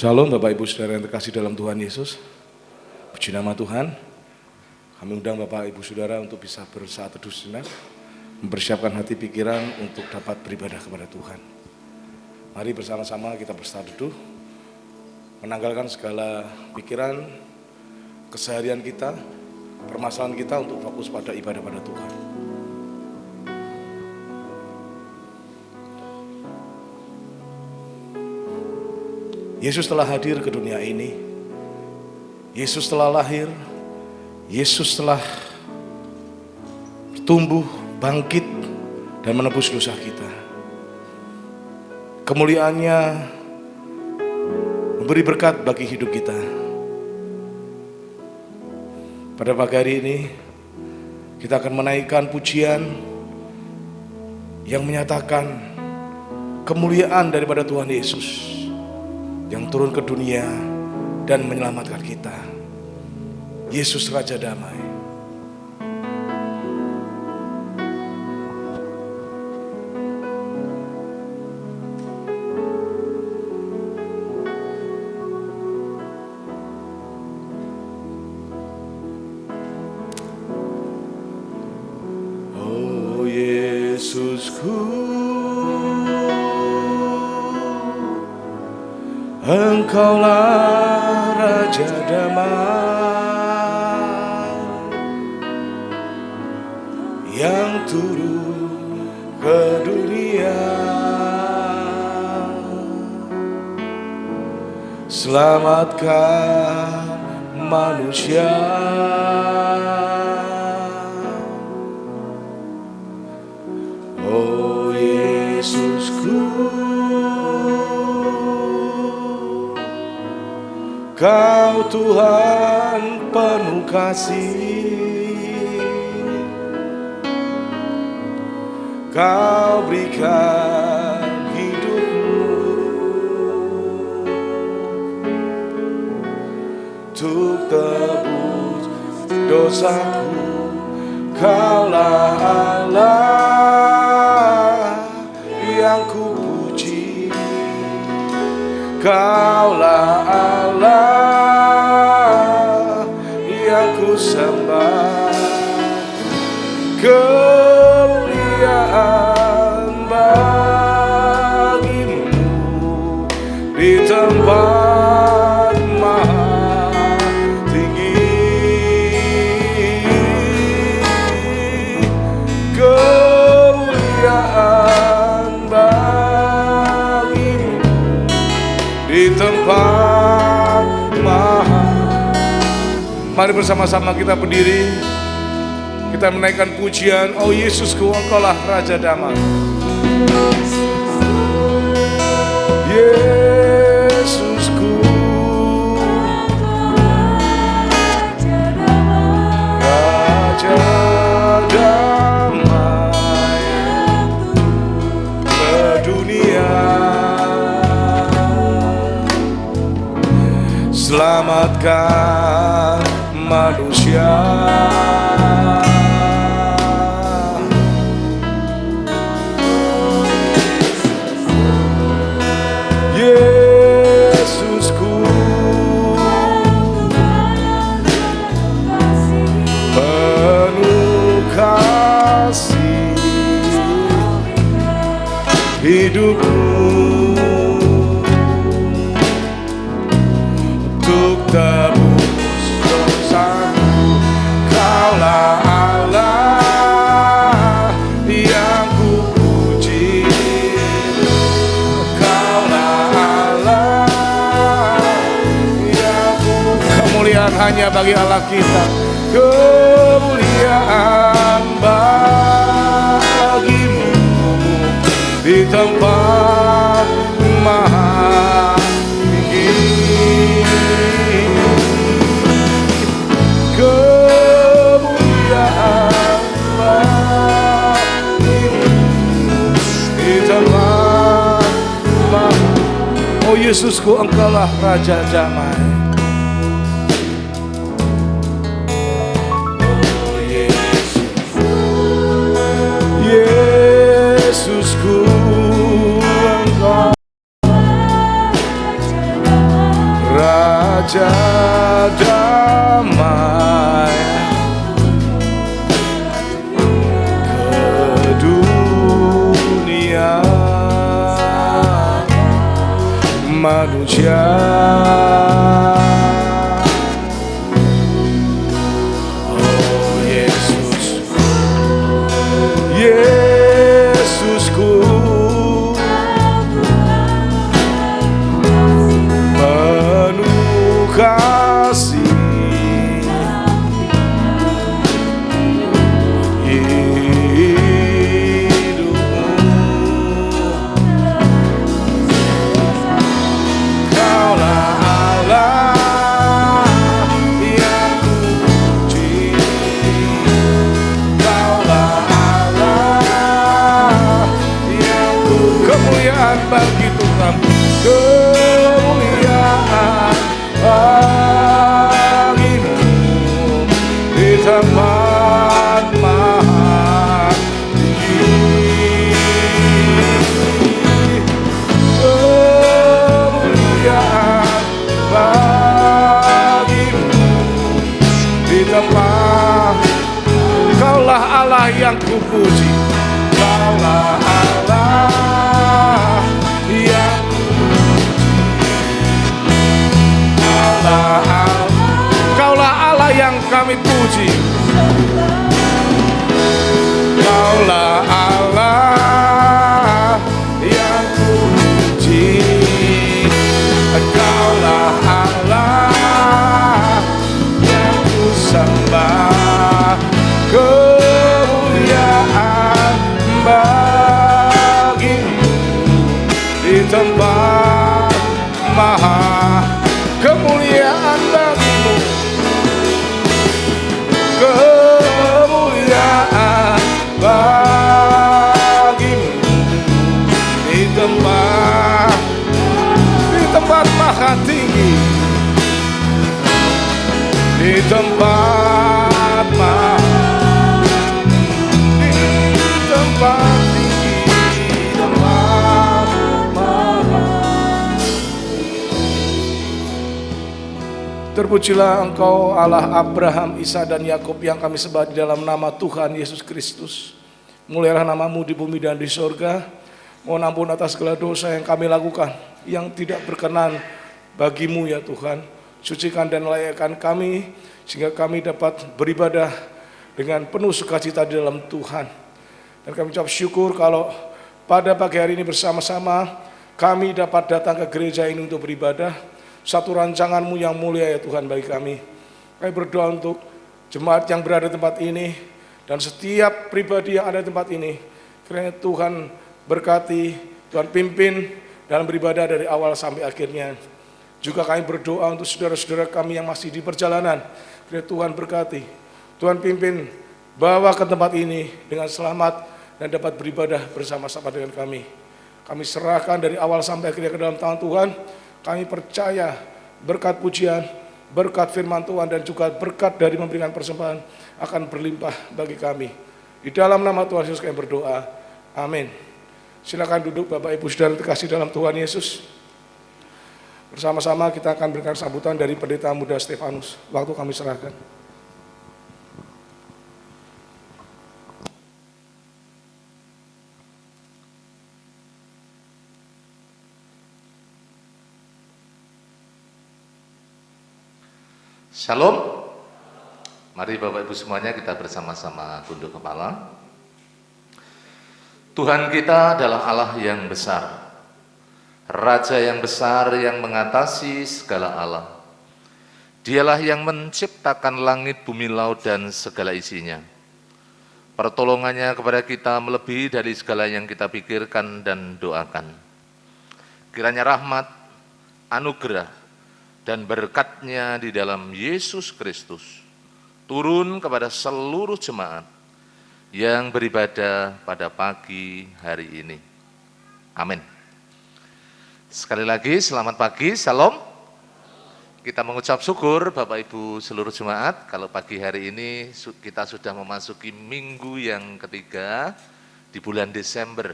Shalom Bapak Ibu Saudara yang terkasih dalam Tuhan Yesus. Puji nama Tuhan. Kami undang Bapak Ibu Saudara untuk bisa bersaat teduh sejenak, mempersiapkan hati pikiran untuk dapat beribadah kepada Tuhan. Mari bersama-sama kita bersaat teduh, menanggalkan segala pikiran, keseharian kita, permasalahan kita untuk fokus pada ibadah pada Tuhan. Yesus telah hadir ke dunia ini. Yesus telah lahir. Yesus telah tumbuh, bangkit, dan menebus dosa kita. Kemuliaannya memberi berkat bagi hidup kita. Pada pagi hari ini, kita akan menaikkan pujian yang menyatakan kemuliaan daripada Tuhan Yesus yang turun ke dunia dan menyelamatkan kita. Yesus Raja Damai. Oh Yesusku, Engkaulah Raja Damai yang turun ke dunia, selamatkan manusia. Oh Yesusku, Kau Tuhan penuh kasih, Kau berikan hidupmu untuk tebus dosaku. Kaulah Allah yang kupuji, Kaulah Allah yang ku sembah. Kemuliaan bagimu di tempat maha tinggi. Kemuliaan bagimu di tempat maha. Mari bersama-sama kita berdiri, kita menaikkan pujian. Oh Yesusku, Engkaulah Raja Damai. Yesusku, Raja Damai ke dunia, selamatkan manusia. Yesusku, penuh kasih, hidupmu untuk tebus dosaku. Kaulah Allah yang kupuji, Kaulah Allah yang ku. Kemuliaan hanya bagi Allah kita. Kemuliaan bagimu di tempat maha tinggi. Kemuliaan bagimu di tempat maha. Oh Yesusku, Engkaulah Raja Damai. Yesusku, Engkau bagi Tuhan, kemuliaan bagimu di tempat maha tinggi. Kemuliaan bagimu di tempat. Kaulah Allah yang kupuji, Kaulah Allah yang Kaulah Allah yang kami puji, Kaulah Allah yang kupuji, Kaulah Allah yang kusembah. Kemuliaan bagimu di tempat maha. Kemuliaan bagimu, kemuliaan bagimu di tempat maha tinggi, di tempat maha, di tempat tinggi, tempat maha. Terpujilah Engkau Allah Abraham, Isa dan Yakub yang kami sembah di dalam nama Tuhan Yesus Kristus. Mulialah namamu di bumi dan di sorga. Mohon ampun atas segala dosa yang kami lakukan yang tidak berkenan bagimu ya Tuhan. Sucikan dan layakkan kami sehingga kami dapat beribadah dengan penuh sukacita di dalam Tuhan. Dan kami ucap syukur kalau pada pagi hari ini bersama-sama kami dapat datang ke gereja ini untuk beribadah. Satu rancangan-Mu yang mulia ya Tuhan bagi kami. Kami berdoa untuk jemaat yang berada di tempat ini dan setiap pribadi yang ada di tempat ini. Kiranya Tuhan berkati, Tuhan pimpin dalam beribadah dari awal sampai akhirnya. Juga kami berdoa untuk saudara-saudara kami yang masih di perjalanan. Kiranya Tuhan berkati, Tuhan pimpin, bawa ke tempat ini dengan selamat dan dapat beribadah bersama-sama dengan kami. Kami serahkan dari awal sampai akhirnya ke dalam tangan Tuhan. Kami percaya berkat pujian, berkat firman Tuhan dan juga berkat dari memberikan persembahan akan berlimpah bagi kami. Di dalam nama Tuhan Yesus kami berdoa. Amin. Silakan duduk Bapak Ibu Saudara terkasih dalam Tuhan Yesus. Bersama-sama kita akan berikan sambutan dari Pendeta Muda Stefanus. Waktu kami serahkan. Shalom. Mari Bapak Ibu semuanya kita bersama-sama tunduk kepala. Tuhan kita adalah Allah yang besar, Raja yang besar yang mengatasi segala Allah. Dialah yang menciptakan langit, bumi, laut, dan segala isinya. Pertolongannya kepada kita melebihi dari segala yang kita pikirkan dan doakan. Kiranya rahmat, anugerah, dan berkat-Nya di dalam Yesus Kristus turun kepada seluruh jemaat yang beribadah pada pagi hari ini. Amin. Sekali lagi selamat pagi, salam. Kita mengucap syukur Bapak Ibu seluruh jemaat kalau pagi hari ini kita sudah memasuki minggu yang ketiga di bulan Desember.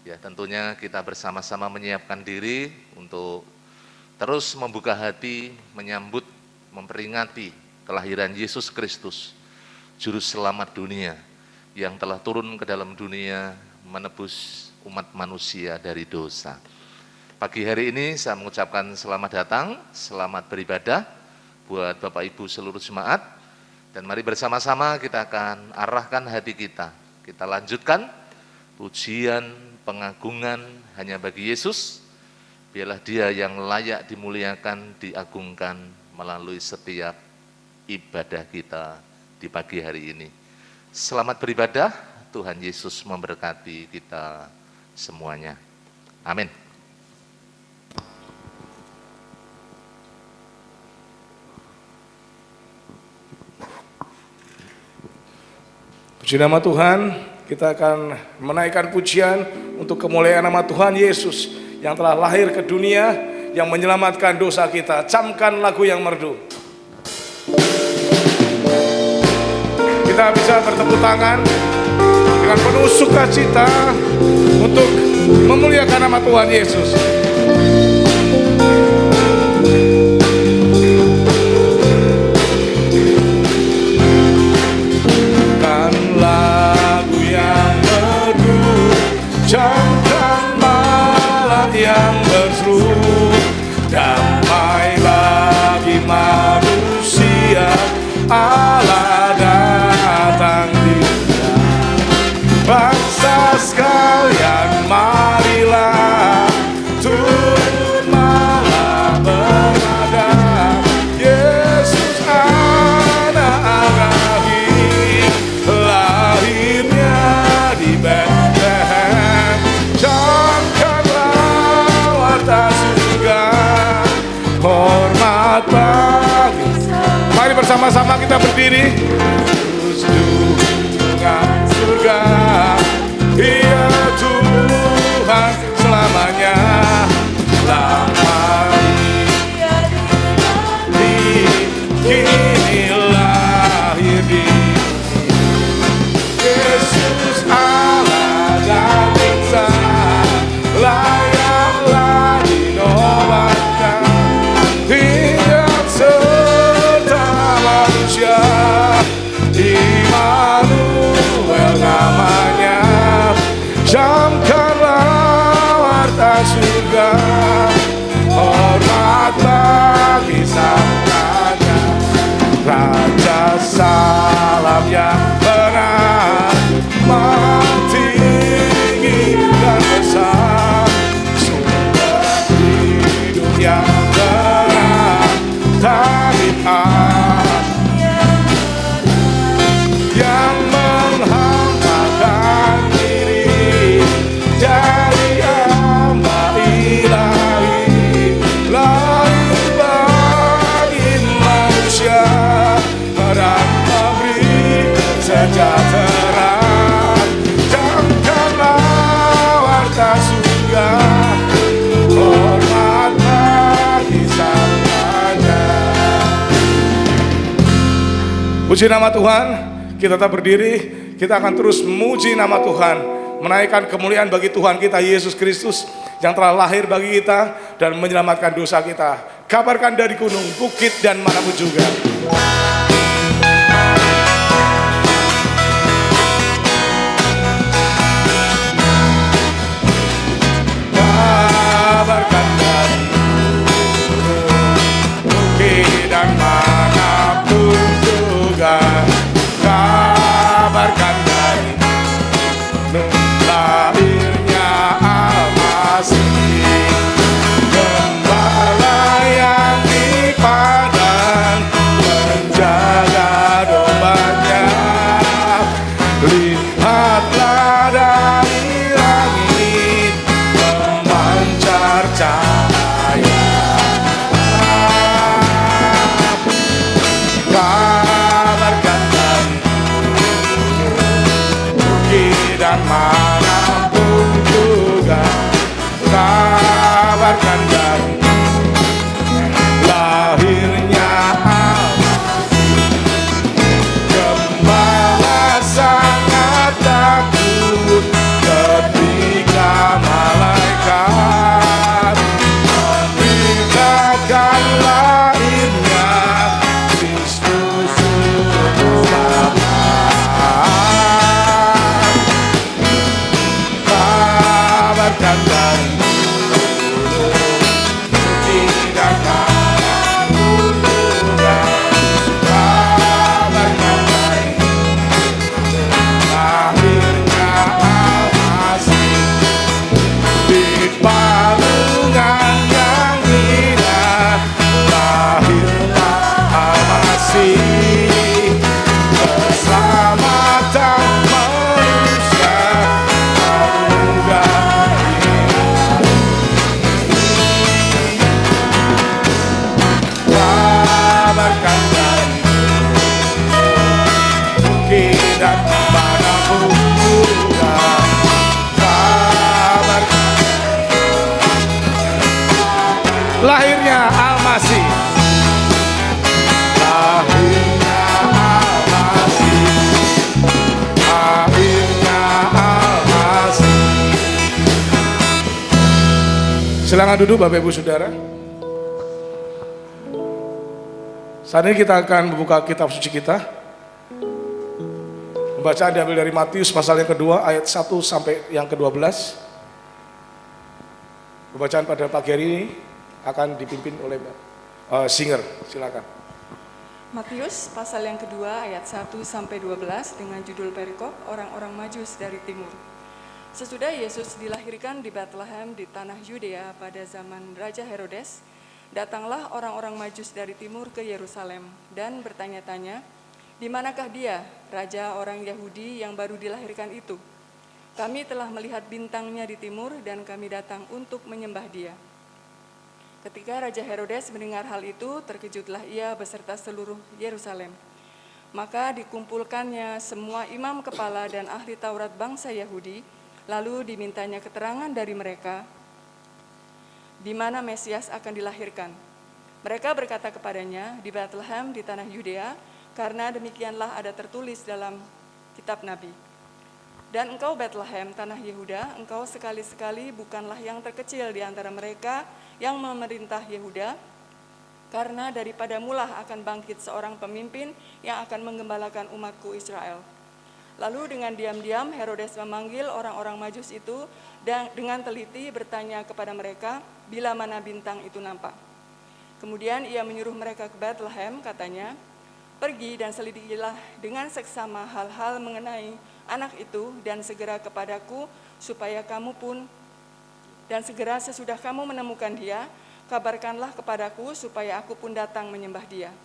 Ya, tentunya kita bersama-sama menyiapkan diri untuk terus membuka hati, menyambut, memperingati kelahiran Yesus Kristus, Juru Selamat dunia, yang telah turun ke dalam dunia menebus umat manusia dari dosa. Pagi hari ini saya mengucapkan selamat datang, selamat beribadah buat Bapak Ibu seluruh jemaat, dan mari bersama-sama kita akan arahkan hati kita. Kita lanjutkan pujian, pengagungan hanya bagi Yesus. Biarlah Dia yang layak dimuliakan, diagungkan melalui setiap ibadah kita di pagi hari ini. Selamat beribadah, Tuhan Yesus memberkati kita semuanya. Amin. Puji nama Tuhan, kita akan menaikkan pujian untuk kemuliaan nama Tuhan Yesus yang telah lahir ke dunia, yang menyelamatkan dosa kita. Camkan lagu yang merdu. Kita bisa bertepuk tangan dengan penuh sukacita untuk memuliakan nama Tuhan Yesus. Kan lagu yang merdu, camkan malam yang berseru, damai bagi manusia, Allah datang di dunia. Bangsa sekalian marilah turut malam beribadah. Yesus anak Ibrahim, lahirnya di Betlehem. Camkanlah warta surga, hormat bagi. Mari bersama-sama kita berdiri. Dengan surga, Dia Tuhan selamanya. Lama kini lahir di Yesus Allah dan bangsa, layaklah dinobatkan, hidup serta manusia, Immanuel namanya. Camkanlah warta surga, hormat bagi sang raja. Raja salam yang benar, tinggi dan besar, sumber hidup yang terang, tanpa yang menghambakan diri jadi hamba ilahi, lahir bagi manusia dan memberi sejahtera. Camkanlah warta surga, hormat bagi sang raja. Puji nama Tuhan. Kita tetap berdiri, kita akan terus memuji nama Tuhan, menaikkan kemuliaan bagi Tuhan kita Yesus Kristus yang telah lahir bagi kita dan menyelamatkan dosa kita. Kabarkan dari gunung, bukit, dan manapun juga. Kabarkan dari gunung, bukit, dan manapun juga. Kabarkan dari lahirnya Al-Masih, gembala yang di padang menjaga dombanya. Lihatlah dari langit memancar cahaya. Kabarkan dan manapun juga. Kabarkan dari lahirnya Al-Masih, gembala sangat takut ketika malaikat memberitakan lahirnya Kristus untuk kabarkan dari tidak manapun juga. Kabarkan dari lahirnya Al-Masih, di palungan yang indah lahirlah Al-Masih, keselamatan manusia. Kabarkan dari bukit dan manapun juga. Silakan duduk Bapak Ibu Saudara. Saat ini kita akan membuka kitab suci kita. Pembacaan diambil dari Matius pasal yang kedua ayat 1 sampai yang ke-12. Pembacaan pada pagi hari ini akan dipimpin oleh Singer. Silakan. Matius pasal yang kedua ayat 1 sampai 12 dengan judul perikop orang-orang Majus dari timur. Sesudah Yesus dilahirkan di Bethlehem di tanah Yudea pada zaman Raja Herodes, datanglah orang-orang Majus dari timur ke Yerusalem dan bertanya-tanya, "Di manakah dia, raja orang Yahudi yang baru dilahirkan itu? Kami telah melihat bintangnya di timur dan kami datang untuk menyembah dia." Ketika Raja Herodes mendengar hal itu, terkejutlah ia beserta seluruh Yerusalem. Maka dikumpulkannya semua imam kepala dan ahli Taurat bangsa Yahudi, lalu dimintanya keterangan dari mereka di mana Mesias akan dilahirkan. Mereka berkata kepadanya, "Di Bethlehem di tanah Yudea, karena demikianlah ada tertulis dalam kitab Nabi. Dan engkau Bethlehem, tanah Yehuda, engkau sekali-sekali bukanlah yang terkecil di antara mereka yang memerintah Yehuda, karena daripadamulah akan bangkit seorang pemimpin yang akan menggembalakan umatku Israel." Lalu dengan diam-diam Herodes memanggil orang-orang Majus itu dan dengan teliti bertanya kepada mereka bila mana bintang itu nampak. Kemudian ia menyuruh mereka ke Bethlehem, katanya, "Pergi dan selidikilah dengan seksama hal-hal mengenai anak itu dan segera kepadaku supaya kamu pun dan segera sesudah kamu menemukan dia, kabarkanlah kepadaku supaya aku pun datang menyembah dia."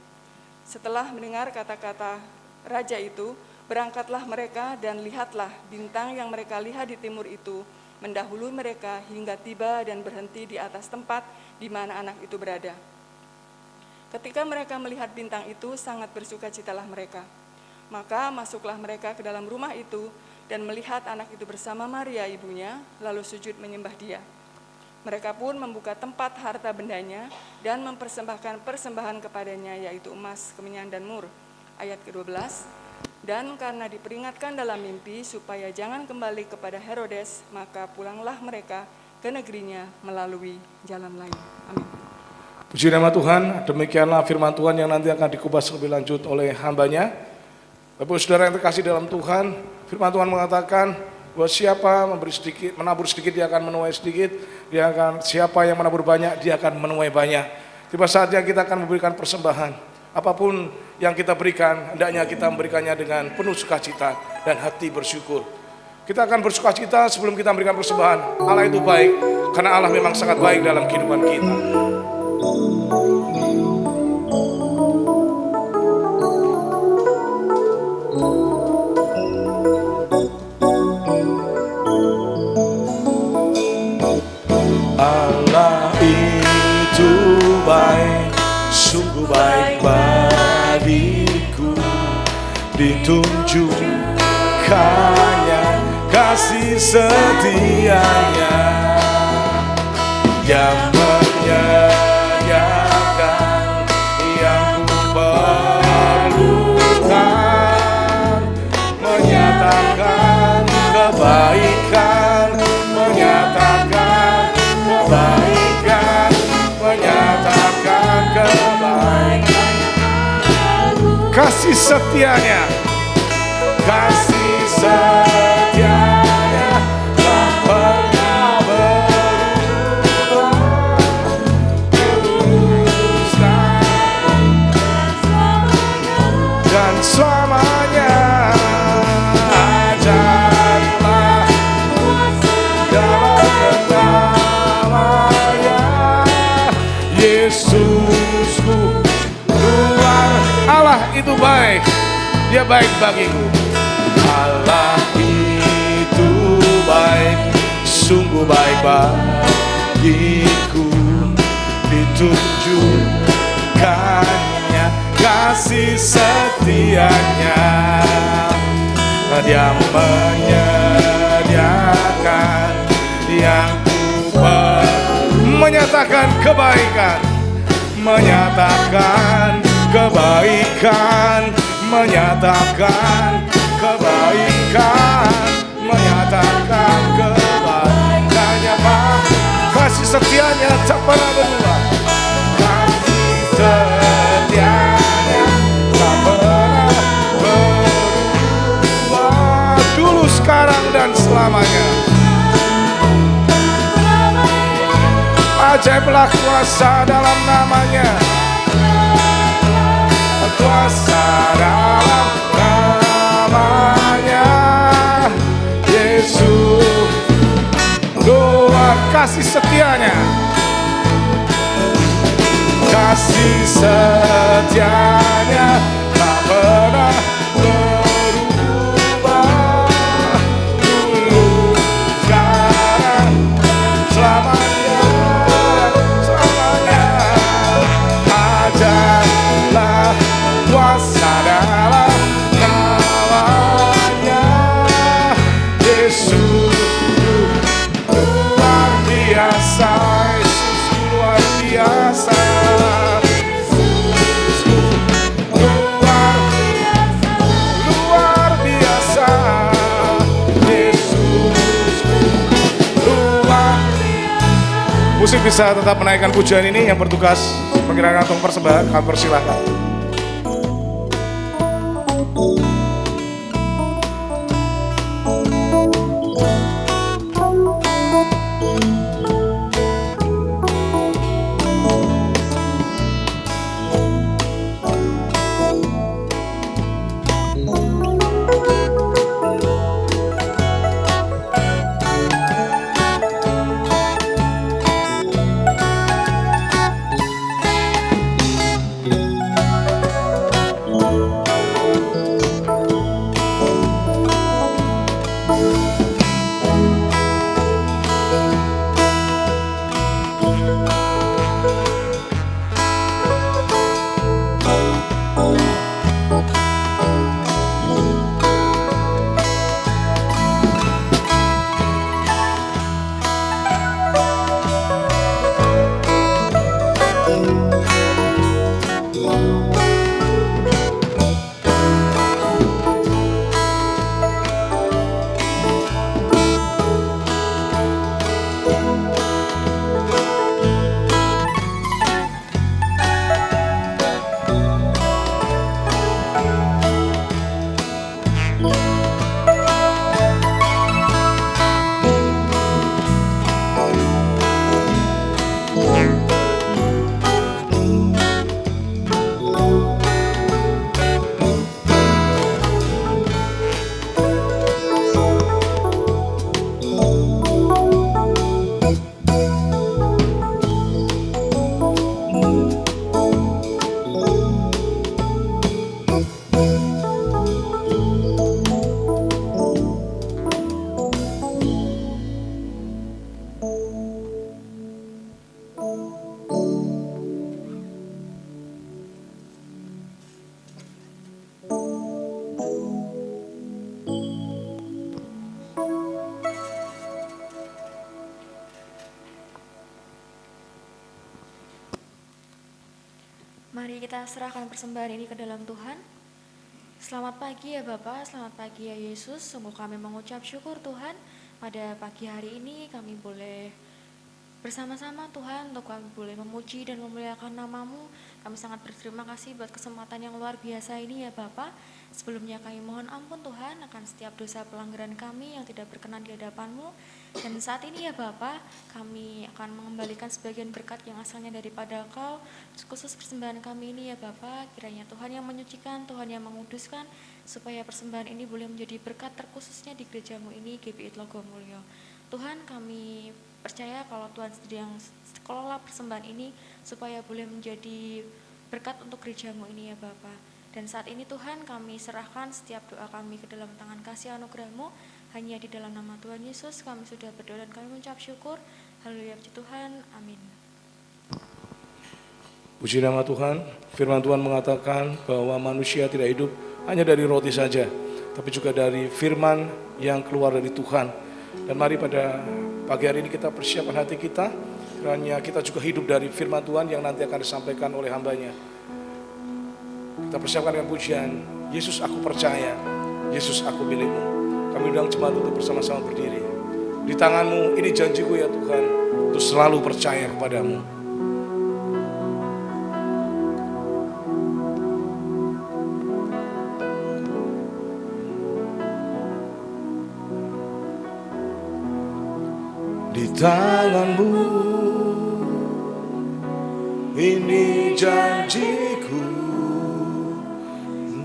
Setelah mendengar kata-kata raja itu, berangkatlah mereka dan lihatlah bintang yang mereka lihat di timur itu mendahului mereka hingga tiba dan berhenti di atas tempat di mana anak itu berada. Ketika mereka melihat bintang itu, sangat bersukacitalah mereka. Maka masuklah mereka ke dalam rumah itu dan melihat anak itu bersama Maria ibunya, lalu sujud menyembah dia. Mereka pun membuka tempat harta bendanya dan mempersembahkan persembahan kepadanya, yaitu emas, kemenyan, dan mur. Ayat ke-12. Dan karena diperingatkan dalam mimpi supaya jangan kembali kepada Herodes, maka pulanglah mereka ke negerinya melalui jalan lain. Amin. Puji nama Tuhan, demikianlah firman Tuhan yang nanti akan dikupas lebih lanjut oleh hambanya. Bapak saudara yang terkasih dalam Tuhan, firman Tuhan mengatakan bahwa siapa menabur sedikit, dia akan menuai sedikit, siapa yang menabur banyak, dia akan menuai banyak. Tiba saatnya kita akan memberikan persembahan. Apapun yang kita berikan, hendaknya kita memberikannya dengan penuh sukacita dan hati bersyukur. Kita akan bersukacita sebelum kita memberikan persembahan. Allah itu baik, karena Allah memang sangat baik dalam kehidupan kita. Allah itu baik, sungguh baik bagiku, ditunjukkannya kasih setianya. Dia menyediakan yang ku perlukan, menyatakan kebaikan, menyatakan kebaikan, menyatakan kebaikan. Kasih setianya, kasih setianya tak pernah berubah, teruskan dan selamanya. Ajarlah dalam namanya, Yesusku Tuhan. Allah itu baik, dia baik bagiku. Allah itu baik, sungguh baik bagiku, ditunjukkannya kasih setianya. Dia menyediakan yang ku perlu, menyatakan kebaikan, menyatakan kebaikan, menyatakan kebaikan, menyatakan kebaikannya. Kasih setianya tak pernah berubah. Kasih setianya tak pernah berubah. Dulu, sekarang, dan selamanya. Ajaiblah kuasa dalam namanya. Kuasa dalam namanya Yesus. Luar kasih setianya, kasih setianya tak pernah berubah. Dulu, sekarang, selamanya, selamanya. Ajaiblah kuasa dalam namanya Yesus. Luar biasa, Yesus luar biasa. Luar biasa, Yesus luar. Musik bisa tetap menaikkan pujian ini. Yang bertugas menggerakkan tong persembahan, kami persilahkan. Mari kita serahkan persembahan ini ke dalam Tuhan. Selamat pagi ya Bapa, selamat pagi ya Yesus. Sungguh kami mengucap syukur Tuhan, pada pagi hari ini kami boleh bersama-sama Tuhan, untuk kami boleh memuji dan memuliakan nama-Mu. Kami sangat berterima kasih buat kesempatan yang luar biasa ini ya Bapa. Sebelumnya kami mohon ampun Tuhan akan setiap dosa pelanggaran kami yang tidak berkenan di hadapan-Mu. Dan saat ini ya Bapa, kami akan mengembalikan sebagian berkat yang asalnya daripada Kau, khusus persembahan kami ini ya Bapa. Kiranya Tuhan yang menyucikan, Tuhan yang menguduskan, supaya persembahan ini boleh menjadi berkat terkhususnya di gereja-Mu ini, GBI Tlogo Mulyo. Tuhan, kami percaya kalau Tuhan sendiri yang kelola persembahan ini, supaya boleh menjadi berkat untuk gereja-Mu ini ya Bapa. Dan saat ini Tuhan, kami serahkan setiap doa kami ke dalam tangan kasih anugerah-Mu. Hanya di dalam nama Tuhan Yesus kami sudah berdoa dan kami mengucap syukur. Haleluya, puji Tuhan, amin. Puji nama Tuhan. Firman Tuhan mengatakan bahwa manusia tidak hidup hanya dari roti saja, tapi juga dari firman yang keluar dari Tuhan. Dan mari pada pagi hari ini kita persiapkan hati kita, kiranya kita juga hidup dari firman Tuhan yang nanti akan disampaikan oleh hambanya. Kita persiapkan dengan pujian, Yesus aku percaya, Yesus aku milikmu. Kami undang jemaat untuk bersama-sama berdiri. di tangan-Mu. Ini janji-Ku ya Tuhan, untuk selalu percaya kepadamu. Di tangan-Mu, ini janji-Ku,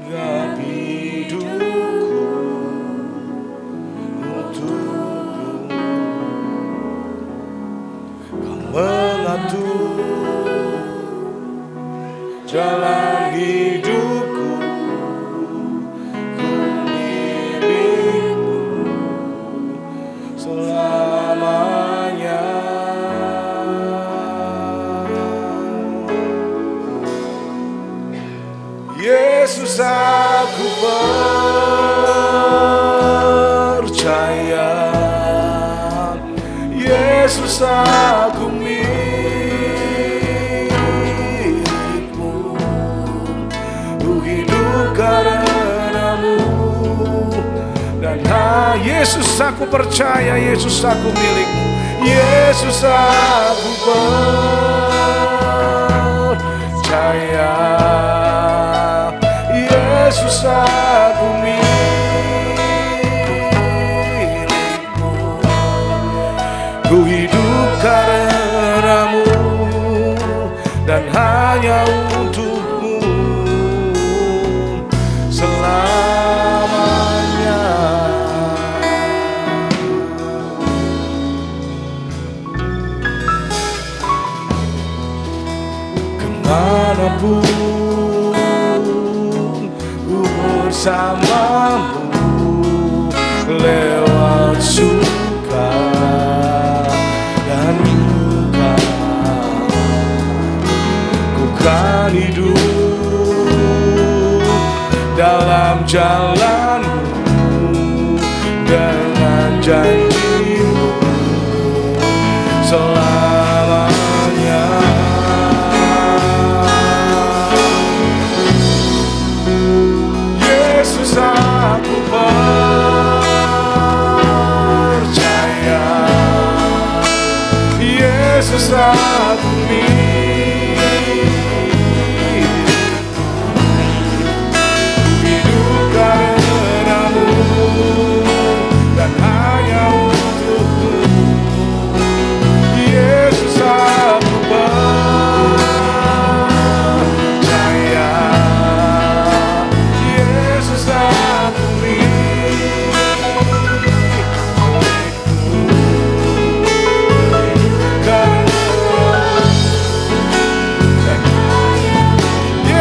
genggam hidupku untukmu. Kau mengatur jalan hidupku, ku milikmu selamanya. Yesus, aku percaya. Yesus, aku milikmu. Ku hidup karena-Mu. Dan Yesus, aku percaya. Yesus, aku milikmu. Yesus, aku percaya. Yesus, aku milikmu. Ku hidup karena-Mu dan hanya untuk-Mu selamanya. Kemanapun bersamamu, lewat suka dan duka, ku kan hidup dalam jalan-Mu dengan janji-Mu selamanya. Yesus, aku percaya. Yesus, aku milikmu. Hidup karena-Mu dan hanya untuk-Mu. Yesus, aku percaya. Yesus, aku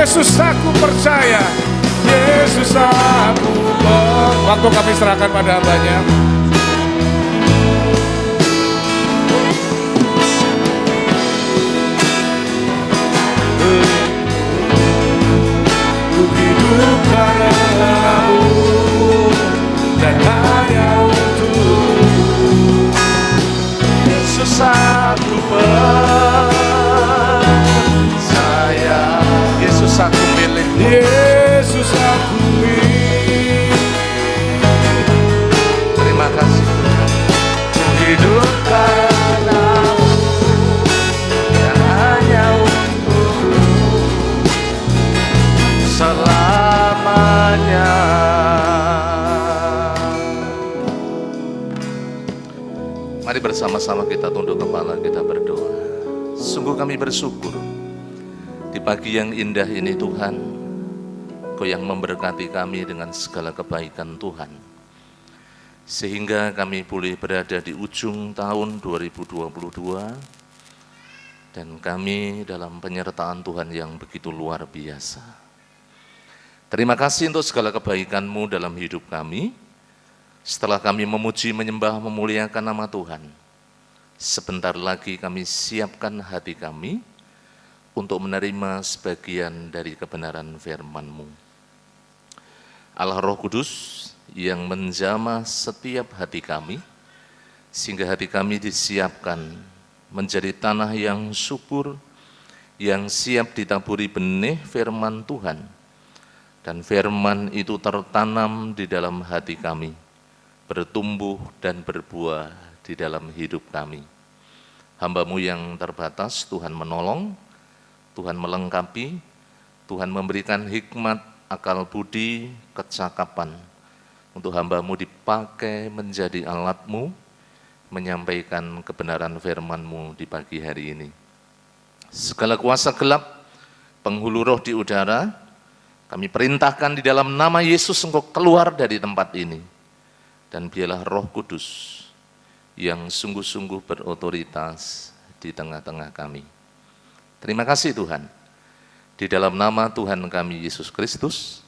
Yesus, aku percaya. Yesus, aku waktu kami serahkan pada hamba-Nya. Ku hidup karena-Mu dan hanya untuk-Mu. Yesus, aku percaya. Yesus, aku milik-Mu. Yesus, aku milik. Terima kasih Tuhan. Ku hidup karena-Mu dan hanya untuk-Mu selamanya. Mari bersama-sama kita tunduk kepala, kita berdoa. Sungguh kami bersyukur di pagi yang indah ini Tuhan, Kau yang memberkati kami dengan segala kebaikan Tuhan, sehingga kami boleh berada di ujung tahun 2022 dan kami dalam penyertaan Tuhan yang begitu luar biasa. Terima kasih untuk segala kebaikan-Mu dalam hidup kami. Setelah kami memuji, menyembah, memuliakan nama Tuhan, sebentar lagi kami siapkan hati kami untuk menerima sebagian dari kebenaran firman-Mu. Allah Roh Kudus yang menjamah setiap hati kami, sehingga hati kami disiapkan menjadi tanah yang subur, yang siap ditaburi benih firman Tuhan, dan firman itu tertanam di dalam hati kami, bertumbuh dan berbuah di dalam hidup kami. Hamba-Mu yang terbatas, Tuhan menolong, Tuhan melengkapi, Tuhan memberikan hikmat, akal budi, kecakapan, untuk hamba-Mu dipakai menjadi alat-Mu, menyampaikan kebenaran firman-Mu di pagi hari ini. Segala kuasa gelap, penghulu roh di udara, kami perintahkan di dalam nama Yesus Engkau keluar dari tempat ini. Dan biarlah Roh Kudus yang sungguh-sungguh berotoritas di tengah-tengah kami. Terima kasih Tuhan. Di dalam nama Tuhan kami Yesus Kristus,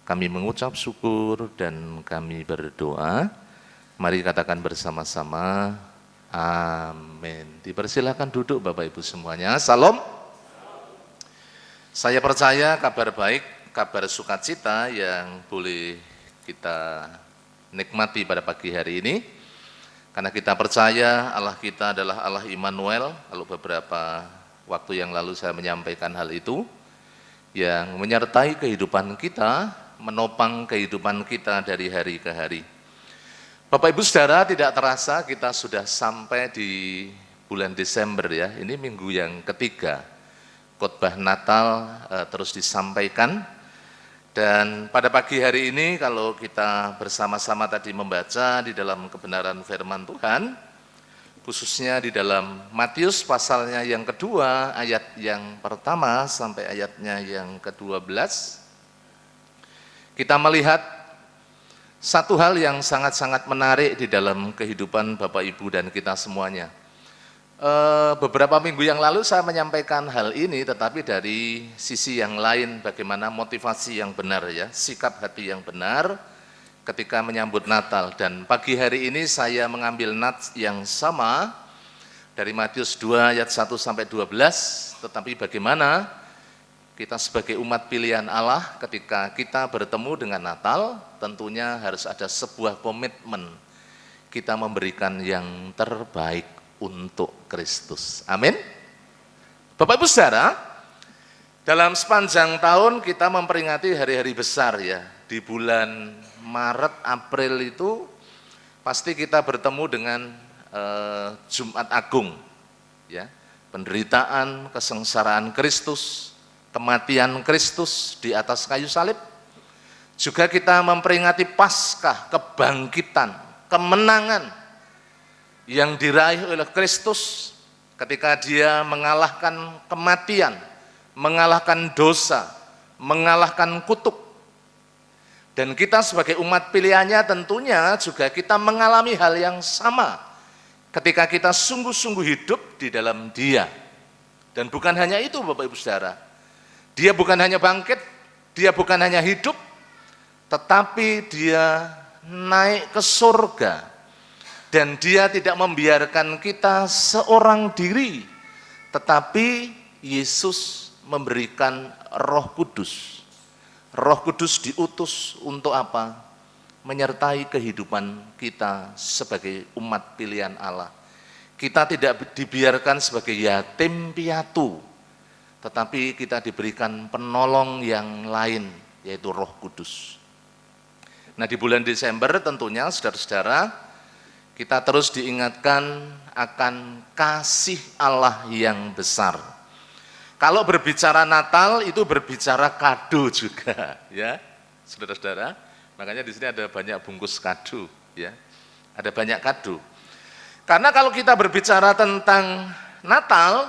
kami mengucap syukur dan kami berdoa. Mari katakan bersama-sama, amin. Dipersilakan duduk Bapak Ibu semuanya. Salam. Saya percaya kabar baik, kabar sukacita yang boleh kita nikmati pada pagi hari ini. Karena kita percaya Allah kita adalah Allah Immanuel. Lalu beberapa waktu yang lalu saya menyampaikan hal itu, yang menyertai kehidupan kita, menopang kehidupan kita dari hari ke hari. Bapak Ibu Saudara, tidak terasa kita sudah sampai di bulan Desember ya. Ini minggu yang ketiga. Khotbah Natal terus disampaikan. Dan pada pagi hari ini kalau kita bersama-sama tadi membaca di dalam kebenaran firman Tuhan, khususnya di dalam Matius pasalnya yang kedua, ayat yang pertama sampai ayatnya yang ke-12, kita melihat satu hal yang sangat-sangat menarik di dalam kehidupan Bapak Ibu dan kita semuanya. Beberapa minggu yang lalu saya menyampaikan hal ini, tetapi dari sisi yang lain, bagaimana motivasi yang benar ya, sikap hati yang benar ketika menyambut Natal. Dan pagi hari ini saya mengambil nats yang sama dari Matius 2 ayat 1 sampai 12, tetapi bagaimana kita sebagai umat pilihan Allah ketika kita bertemu dengan Natal, tentunya harus ada sebuah komitmen kita memberikan yang terbaik untuk Kristus. Amin. Bapak Ibu Saudara, dalam sepanjang tahun kita memperingati hari-hari besar ya. Di bulan Maret, April itu pasti kita bertemu dengan Jumat Agung ya. Penderitaan, kesengsaraan Kristus, kematian Kristus di atas kayu salib. Juga kita memperingati Paskah, kebangkitan, kemenangan yang diraih oleh Kristus ketika Dia mengalahkan kematian, mengalahkan dosa, mengalahkan kutuk. Dan kita sebagai umat pilihannya tentunya juga kita mengalami hal yang sama ketika kita sungguh-sungguh hidup di dalam Dia. Dan bukan hanya itu Bapak Ibu Saudara, Dia bukan hanya bangkit, Dia bukan hanya hidup, tetapi Dia naik ke surga. Dan Dia tidak membiarkan kita seorang diri, tetapi Yesus memberikan Roh Kudus. Roh Kudus diutus untuk apa? Menyertai kehidupan kita sebagai umat pilihan Allah. Kita tidak dibiarkan sebagai yatim piatu, tetapi kita diberikan penolong yang lain, yaitu Roh Kudus. Nah, di bulan Desember tentunya saudara-saudara, kita terus diingatkan akan kasih Allah yang besar. Kalau berbicara Natal itu berbicara kado juga, ya, saudara-saudara. Makanya di sini ada banyak bungkus kado, ya, ada banyak kado. Karena kalau kita berbicara tentang Natal,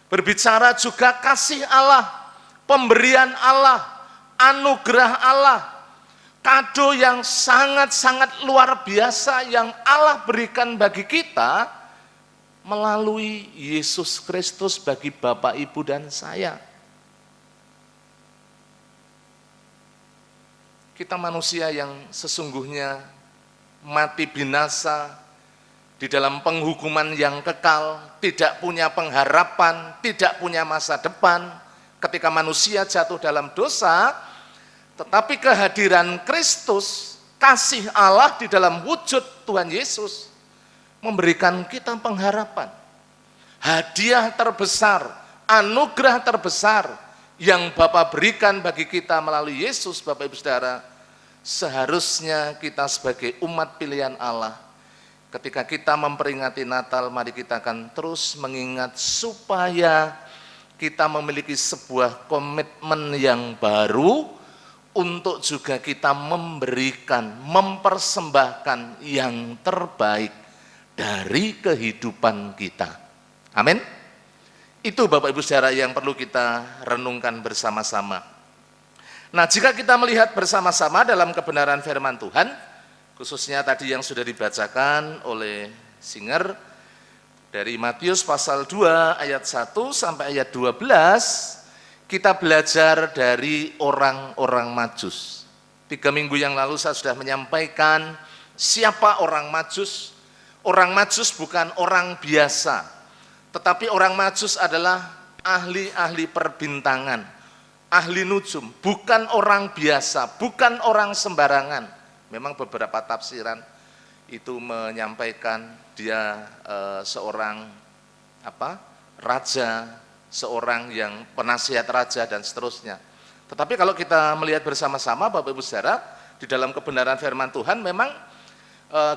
berbicara juga kasih Allah, pemberian Allah, anugerah Allah. Kado yang sangat-sangat luar biasa yang Allah berikan bagi kita melalui Yesus Kristus bagi Bapak, Ibu, dan saya. Kita manusia yang sesungguhnya mati binasa di dalam penghukuman yang kekal, tidak punya pengharapan, tidak punya masa depan ketika manusia jatuh dalam dosa. Tetapi kehadiran Kristus, kasih Allah di dalam wujud Tuhan Yesus, memberikan kita pengharapan. Hadiah terbesar, anugerah terbesar yang Bapa berikan bagi kita melalui Yesus, Bapak Ibu Saudara, seharusnya kita sebagai umat pilihan Allah, ketika kita memperingati Natal, mari kita akan terus mengingat supaya kita memiliki sebuah komitmen yang baru untuk juga kita memberikan, mempersembahkan yang terbaik dari kehidupan kita. Amin. Itu Bapak Ibu Saudara yang perlu kita renungkan bersama-sama. Nah, jika kita melihat bersama-sama dalam kebenaran firman Tuhan, khususnya tadi yang sudah dibacakan oleh Singer dari Matius pasal 2 ayat 1 sampai ayat 12, kita belajar dari orang-orang Majus. 3 minggu yang lalu saya sudah menyampaikan siapa orang Majus. Orang Majus bukan orang biasa, tetapi orang Majus adalah ahli-ahli perbintangan, ahli nujum, bukan orang biasa, bukan orang sembarangan. Memang beberapa tafsiran itu menyampaikan dia seorang raja, seorang yang penasihat raja dan seterusnya. Tetapi kalau kita melihat bersama-sama Bapak Ibu Saudara, di dalam kebenaran firman Tuhan memang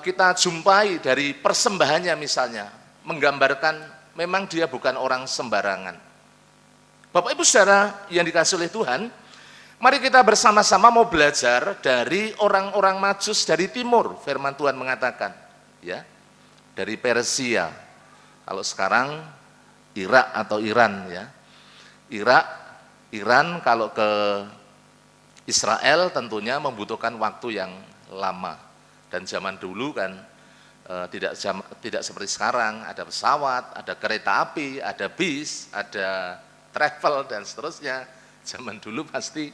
kita jumpai dari persembahannya misalnya, menggambarkan memang dia bukan orang sembarangan. Bapak Ibu Saudara yang dikasihi oleh Tuhan, mari kita bersama-sama mau belajar dari orang-orang Majus dari timur. Firman Tuhan mengatakan, ya, dari Persia. Kalau sekarang Irak atau Iran, ya. Iran kalau ke Israel tentunya membutuhkan waktu yang lama. Dan zaman dulu kan tidak seperti sekarang, ada pesawat, ada kereta api, ada bis, ada travel dan seterusnya. Zaman dulu pasti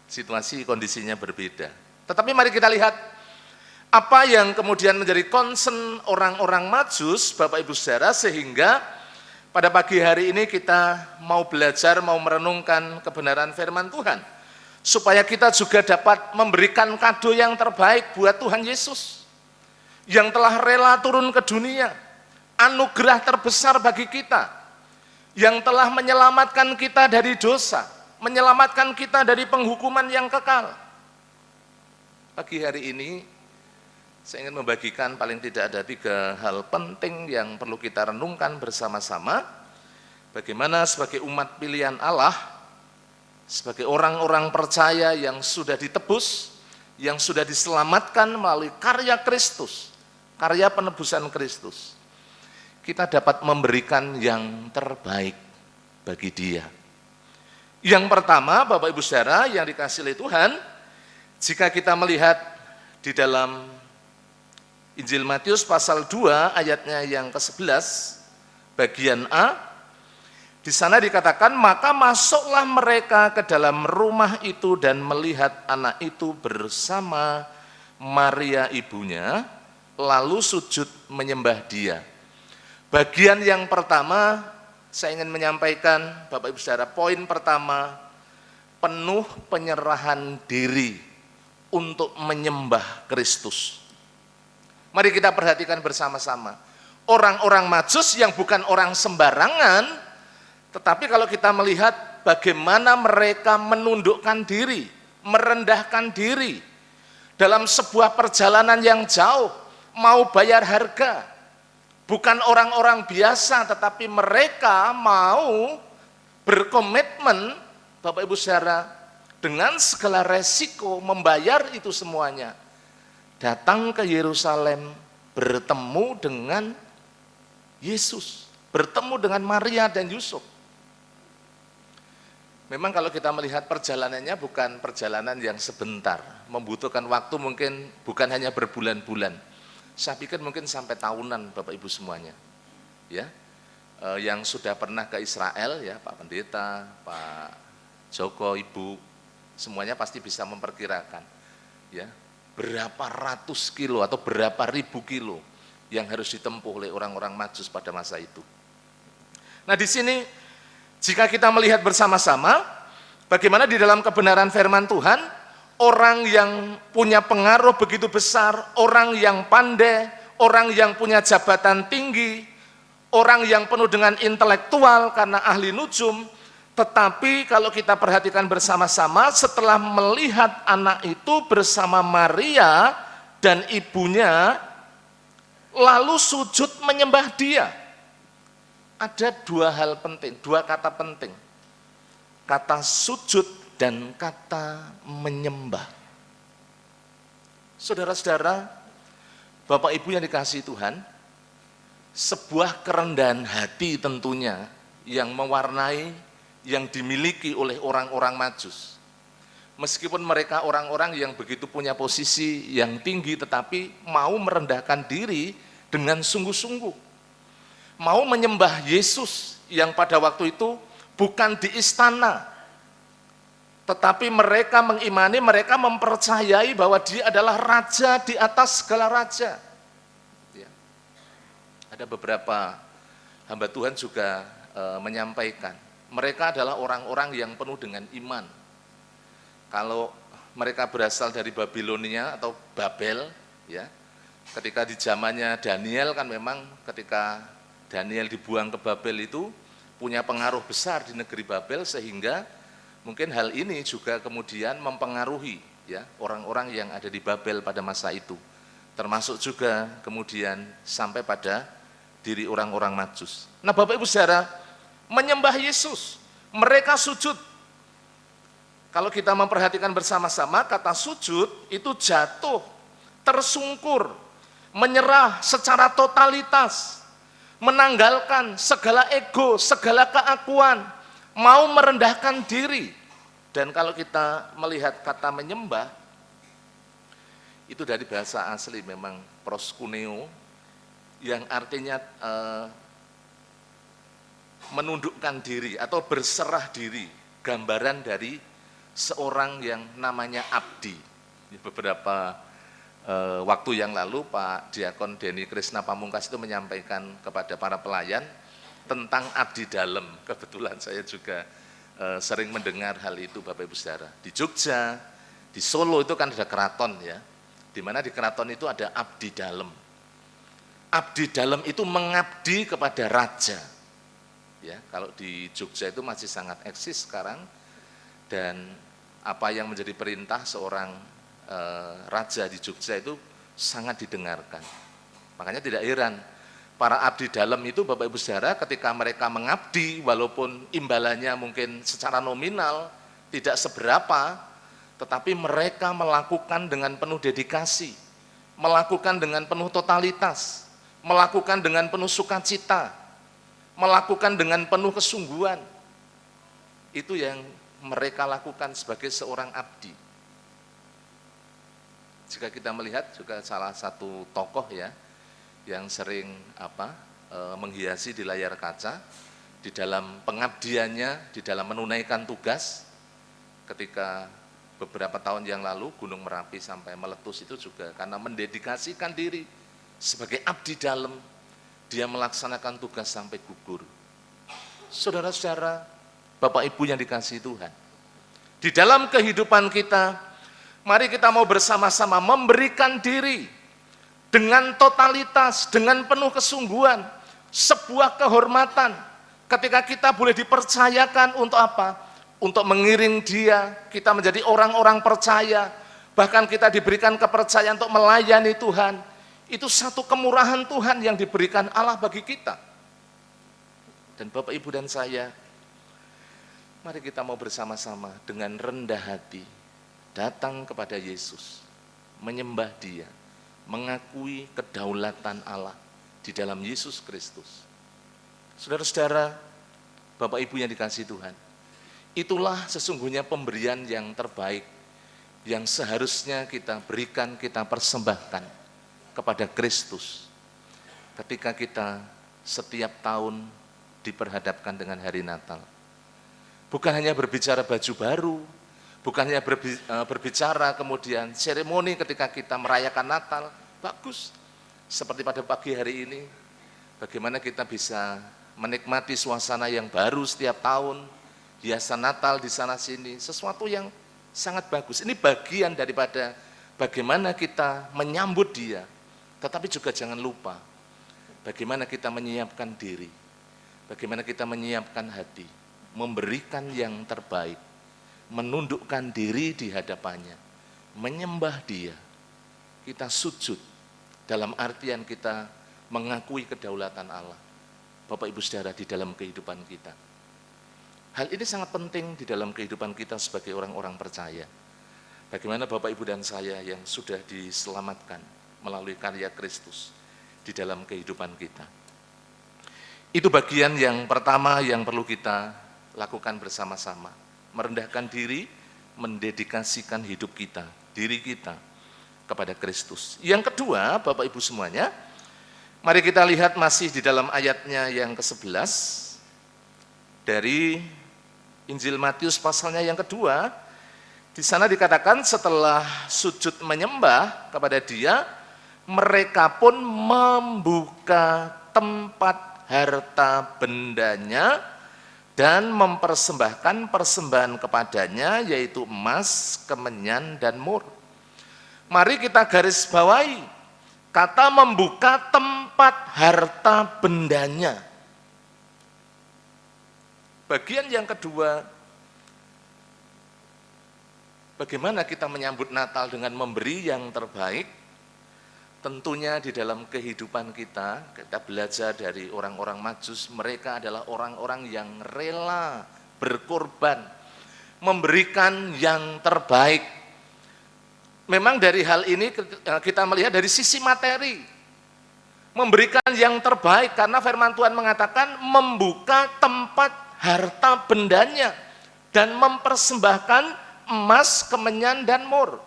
situasi kondisinya berbeda. Tetapi mari kita lihat apa yang kemudian menjadi concern orang-orang Majus, Bapak Ibu Saudara, sehingga pada pagi hari ini kita mau belajar, mau merenungkan kebenaran firman Tuhan, supaya kita juga dapat memberikan kado yang terbaik buat Tuhan Yesus, yang telah rela turun ke dunia, anugerah terbesar bagi kita, yang telah menyelamatkan kita dari dosa, menyelamatkan kita dari penghukuman yang kekal. Pagi hari ini saya ingin membagikan paling tidak ada 3 hal penting yang perlu kita renungkan bersama-sama. Bagaimana sebagai umat pilihan Allah, sebagai orang-orang percaya yang sudah ditebus, yang sudah diselamatkan melalui karya Kristus, karya penebusan Kristus, kita dapat memberikan yang terbaik bagi Dia. Yang pertama, Bapak Ibu Saudara yang dikasihi oleh Tuhan, jika kita melihat di dalam Injil Matius pasal 2 ayatnya yang ke-11 bagian A, di sana dikatakan, maka masuklah mereka ke dalam rumah itu dan melihat anak itu bersama Maria ibunya, lalu sujud menyembah Dia. Bagian yang pertama saya ingin menyampaikan, Bapak Ibu Saudara, poin pertama, penuh penyerahan diri untuk menyembah Kristus. Mari kita perhatikan bersama-sama. Orang-orang Majus yang bukan orang sembarangan, tetapi kalau kita melihat bagaimana mereka menundukkan diri, merendahkan diri dalam sebuah perjalanan yang jauh, mau bayar harga. Bukan orang-orang biasa, tetapi mereka mau berkomitmen, Bapak Ibu Saudara, dengan segala resiko membayar itu semuanya. Datang ke Yerusalem, bertemu dengan Yesus, bertemu dengan Maria dan Yusuf. Memang kalau kita melihat perjalanannya bukan perjalanan yang sebentar, membutuhkan waktu mungkin bukan hanya berbulan-bulan. Saya pikir mungkin sampai tahunan Bapak Ibu semuanya. Ya. Yang sudah pernah ke Israel ya, Pak Pendeta, Pak Joko, Ibu, semuanya pasti bisa memperkirakan ya, berapa ratus kilo atau berapa ribu kilo yang harus ditempuh oleh orang-orang Majus pada masa itu. Nah, di sini jika kita melihat bersama-sama bagaimana di dalam kebenaran firman Tuhan, orang yang punya pengaruh begitu besar, orang yang pandai, orang yang punya jabatan tinggi, orang yang penuh dengan intelektual karena ahli nujum, tetapi kalau kita perhatikan bersama-sama, setelah melihat anak itu bersama Maria dan ibunya, lalu sujud menyembah dia. Ada dua hal penting, dua kata penting. Kata sujud dan kata menyembah. Saudara-saudara, Bapak Ibu yang dikasihi Tuhan, sebuah kerendahan hati tentunya yang mewarnai, yang dimiliki oleh orang-orang Majus. Meskipun mereka orang-orang yang begitu punya posisi yang tinggi, tetapi mau merendahkan diri dengan sungguh-sungguh. Mau menyembah Yesus yang pada waktu itu bukan di istana, tetapi mereka mengimani, mereka mempercayai bahwa dia adalah raja di atas segala raja. Ya. Ada beberapa hamba Tuhan juga menyampaikan, mereka adalah orang-orang yang penuh dengan iman. Kalau mereka berasal dari Babilonia atau Babel, ya, ketika di zamannya Daniel kan memang ketika Daniel dibuang ke Babel itu punya pengaruh besar di negeri Babel, sehingga mungkin hal ini juga kemudian mempengaruhi ya orang-orang yang ada di Babel pada masa itu, termasuk juga kemudian sampai pada diri orang-orang Majus. Nah, Bapak Ibu Saudara, menyembah Yesus, mereka sujud. Kalau kita memperhatikan bersama-sama, kata sujud itu jatuh, tersungkur, menyerah secara totalitas, menanggalkan segala ego, segala keakuan, mau merendahkan diri. Dan kalau kita melihat kata menyembah, itu dari bahasa asli memang proskuneo, yang artinya menundukkan diri atau berserah diri, gambaran dari seorang yang namanya abdi. Beberapa waktu yang lalu Pak Diakon Denny Krisna Pamungkas itu menyampaikan kepada para pelayan tentang abdi dalam. Kebetulan saya juga sering mendengar hal itu, Bapak Ibu Saudara. Di Jogja, di Solo itu kan ada keraton ya, di mana di keraton itu ada abdi dalam. Abdi dalam itu mengabdi kepada raja. Ya, kalau di Jogja itu masih sangat eksis sekarang, dan apa yang menjadi perintah seorang raja di Jogja itu sangat didengarkan. Makanya tidak heran para abdi dalam itu, Bapak Ibu Saudara, ketika mereka mengabdi walaupun imbalannya mungkin secara nominal tidak seberapa, tetapi mereka melakukan dengan penuh dedikasi, melakukan dengan penuh totalitas, melakukan dengan penuh sukacita, melakukan dengan penuh kesungguhan. Itu yang mereka lakukan sebagai seorang abdi. Jika kita melihat juga salah satu tokoh ya yang sering menghiasi di layar kaca di dalam pengabdiannya, di dalam menunaikan tugas, ketika beberapa tahun yang lalu Gunung Merapi sampai meletus itu juga karena mendedikasikan diri sebagai abdi dalam, dia melaksanakan tugas sampai gugur. Saudara-saudara, Bapak Ibu yang dikasihi Tuhan, di dalam kehidupan kita, mari kita mau bersama-sama memberikan diri dengan totalitas, dengan penuh kesungguhan, sebuah kehormatan ketika kita boleh dipercayakan untuk apa? Untuk mengiring dia, kita menjadi orang-orang percaya, bahkan kita diberikan kepercayaan untuk melayani Tuhan. Itu satu kemurahan Tuhan yang diberikan Allah bagi kita. Dan Bapak Ibu dan saya, mari kita mau bersama-sama dengan rendah hati datang kepada Yesus, menyembah dia, mengakui kedaulatan Allah di dalam Yesus Kristus. Saudara-saudara, Bapak Ibu yang dikasihi Tuhan, itulah sesungguhnya pemberian yang terbaik yang seharusnya kita berikan, kita persembahkan kepada Kristus ketika kita setiap tahun diperhadapkan dengan hari Natal. Bukan hanya berbicara baju baru, bukan hanya berbicara kemudian seremoni ketika kita merayakan Natal, bagus. Seperti pada pagi hari ini, bagaimana kita bisa menikmati suasana yang baru setiap tahun, hiasan Natal di sana sini, sesuatu yang sangat bagus. Ini bagian daripada bagaimana kita menyambut dia, tetapi juga jangan lupa bagaimana kita menyiapkan diri, bagaimana kita menyiapkan hati, memberikan yang terbaik, menundukkan diri di hadapannya, menyembah dia. Kita sujud dalam artian kita mengakui kedaulatan Allah, Bapak Ibu Saudara, di dalam kehidupan kita. Hal ini sangat penting di dalam kehidupan kita sebagai orang-orang percaya. Bagaimana Bapak Ibu dan saya yang sudah diselamatkan melalui karya Kristus di dalam kehidupan kita. Itu bagian yang pertama yang perlu kita lakukan bersama-sama. Merendahkan diri, mendedikasikan hidup kita, diri kita kepada Kristus. Yang kedua, Bapak Ibu semuanya, mari kita lihat masih di dalam ayatnya yang ke-11 dari Injil Matius pasalnya yang kedua. Di sana dikatakan setelah sujud menyembah kepada Dia, mereka pun membuka tempat harta bendanya dan mempersembahkan persembahan kepadanya, yaitu emas, kemenyan, dan mur. Mari kita garis bawahi kata membuka tempat harta bendanya. Bagian yang kedua, bagaimana kita menyambut Natal dengan memberi yang terbaik? Tentunya di dalam kehidupan kita belajar dari orang-orang Majus, mereka adalah orang-orang yang rela berkorban, memberikan yang terbaik. Memang dari hal ini kita melihat dari sisi materi, memberikan yang terbaik karena firman Tuhan mengatakan membuka tempat harta bendanya dan mempersembahkan emas, kemenyan, dan mur,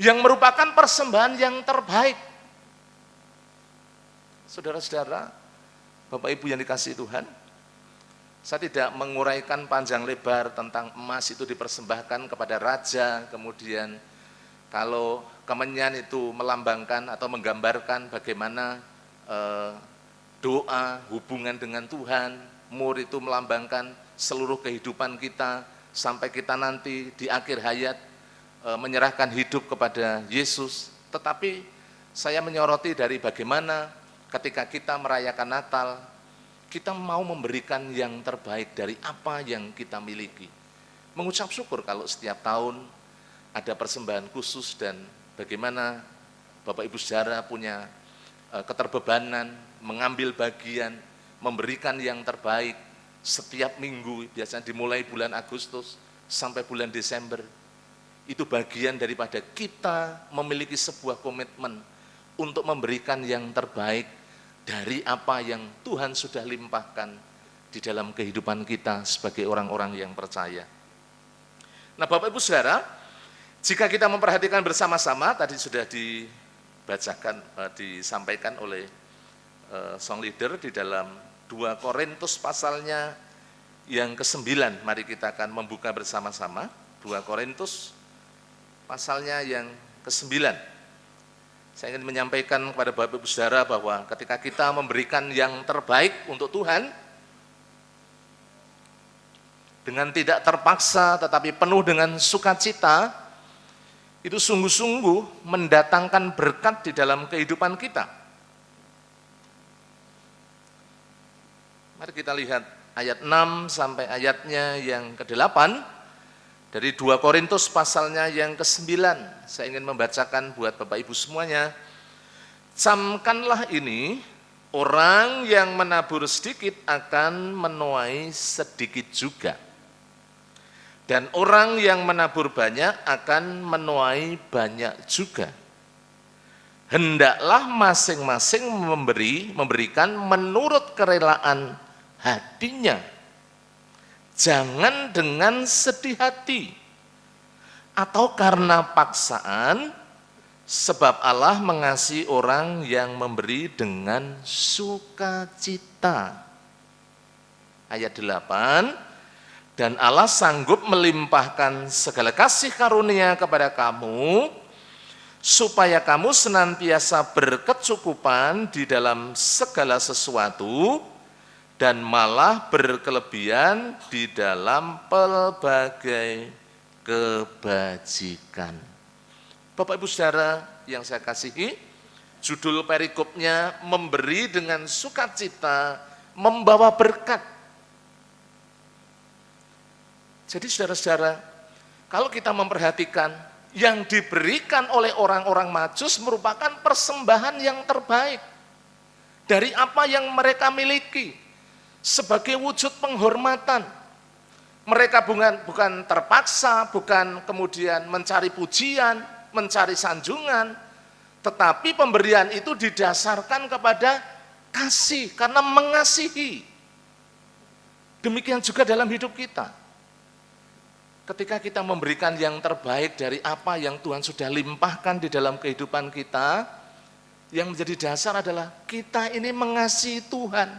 yang merupakan persembahan yang terbaik. Saudara-saudara, Bapak Ibu yang dikasihi Tuhan, saya tidak menguraikan panjang lebar tentang emas itu dipersembahkan kepada raja, kemudian kalau kemenyan itu melambangkan atau menggambarkan bagaimana doa, hubungan dengan Tuhan, mur itu melambangkan seluruh kehidupan kita, sampai kita nanti di akhir hayat menyerahkan hidup kepada Yesus. Tetapi saya menyoroti dari bagaimana ketika kita merayakan Natal, kita mau memberikan yang terbaik dari apa yang kita miliki. Mengucap syukur kalau setiap tahun ada persembahan khusus dan bagaimana Bapak Ibu Saudara punya keterbebanan, mengambil bagian, memberikan yang terbaik setiap minggu, biasanya dimulai bulan Agustus sampai bulan Desember. Itu bagian daripada kita memiliki sebuah komitmen untuk memberikan yang terbaik dari apa yang Tuhan sudah limpahkan di dalam kehidupan kita sebagai orang-orang yang percaya. Nah, Bapak Ibu Saudara, jika kita memperhatikan bersama-sama, tadi sudah dibacakan, disampaikan oleh song leader di dalam 2 Korintus pasalnya yang ke-9. Mari kita akan membuka bersama-sama 2 Korintus pasalnya yang ke-9. Saya ingin menyampaikan kepada Bapak Ibu Saudara bahwa ketika kita memberikan yang terbaik untuk Tuhan, dengan tidak terpaksa tetapi penuh dengan sukacita, itu sungguh-sungguh mendatangkan berkat di dalam kehidupan kita. Mari kita lihat ayat 6 sampai ayatnya yang ke-8 dari 2 Korintus pasalnya yang ke-9. Saya ingin membacakan buat Bapak Ibu semuanya. Camkanlah ini, orang yang menabur sedikit akan menuai sedikit juga. Dan orang yang menabur banyak akan menuai banyak juga. Hendaklah masing-masing memberikan menurut kerelaan hatinya. Jangan dengan sedih hati atau karena paksaan, sebab Allah mengasihi orang yang memberi dengan sukacita. Ayat 8, dan Allah sanggup melimpahkan segala kasih karunia kepada kamu, supaya kamu senantiasa berkecukupan di dalam segala sesuatu, dan malah berkelebihan di dalam pelbagai kebajikan. Bapak Ibu Saudara yang saya kasihi, judul perikopnya memberi dengan sukacita membawa berkat. Jadi saudara-saudara, kalau kita memperhatikan yang diberikan oleh orang-orang Majus merupakan persembahan yang terbaik. dari apa yang mereka miliki sebagai wujud penghormatan. Mereka bukan terpaksa, bukan kemudian mencari pujian, mencari sanjungan, tetapi pemberian itu didasarkan kepada kasih, karena mengasihi. Demikian juga dalam hidup kita. Ketika kita memberikan yang terbaik dari apa yang Tuhan sudah limpahkan di dalam kehidupan kita, yang menjadi dasar adalah kita ini mengasihi Tuhan,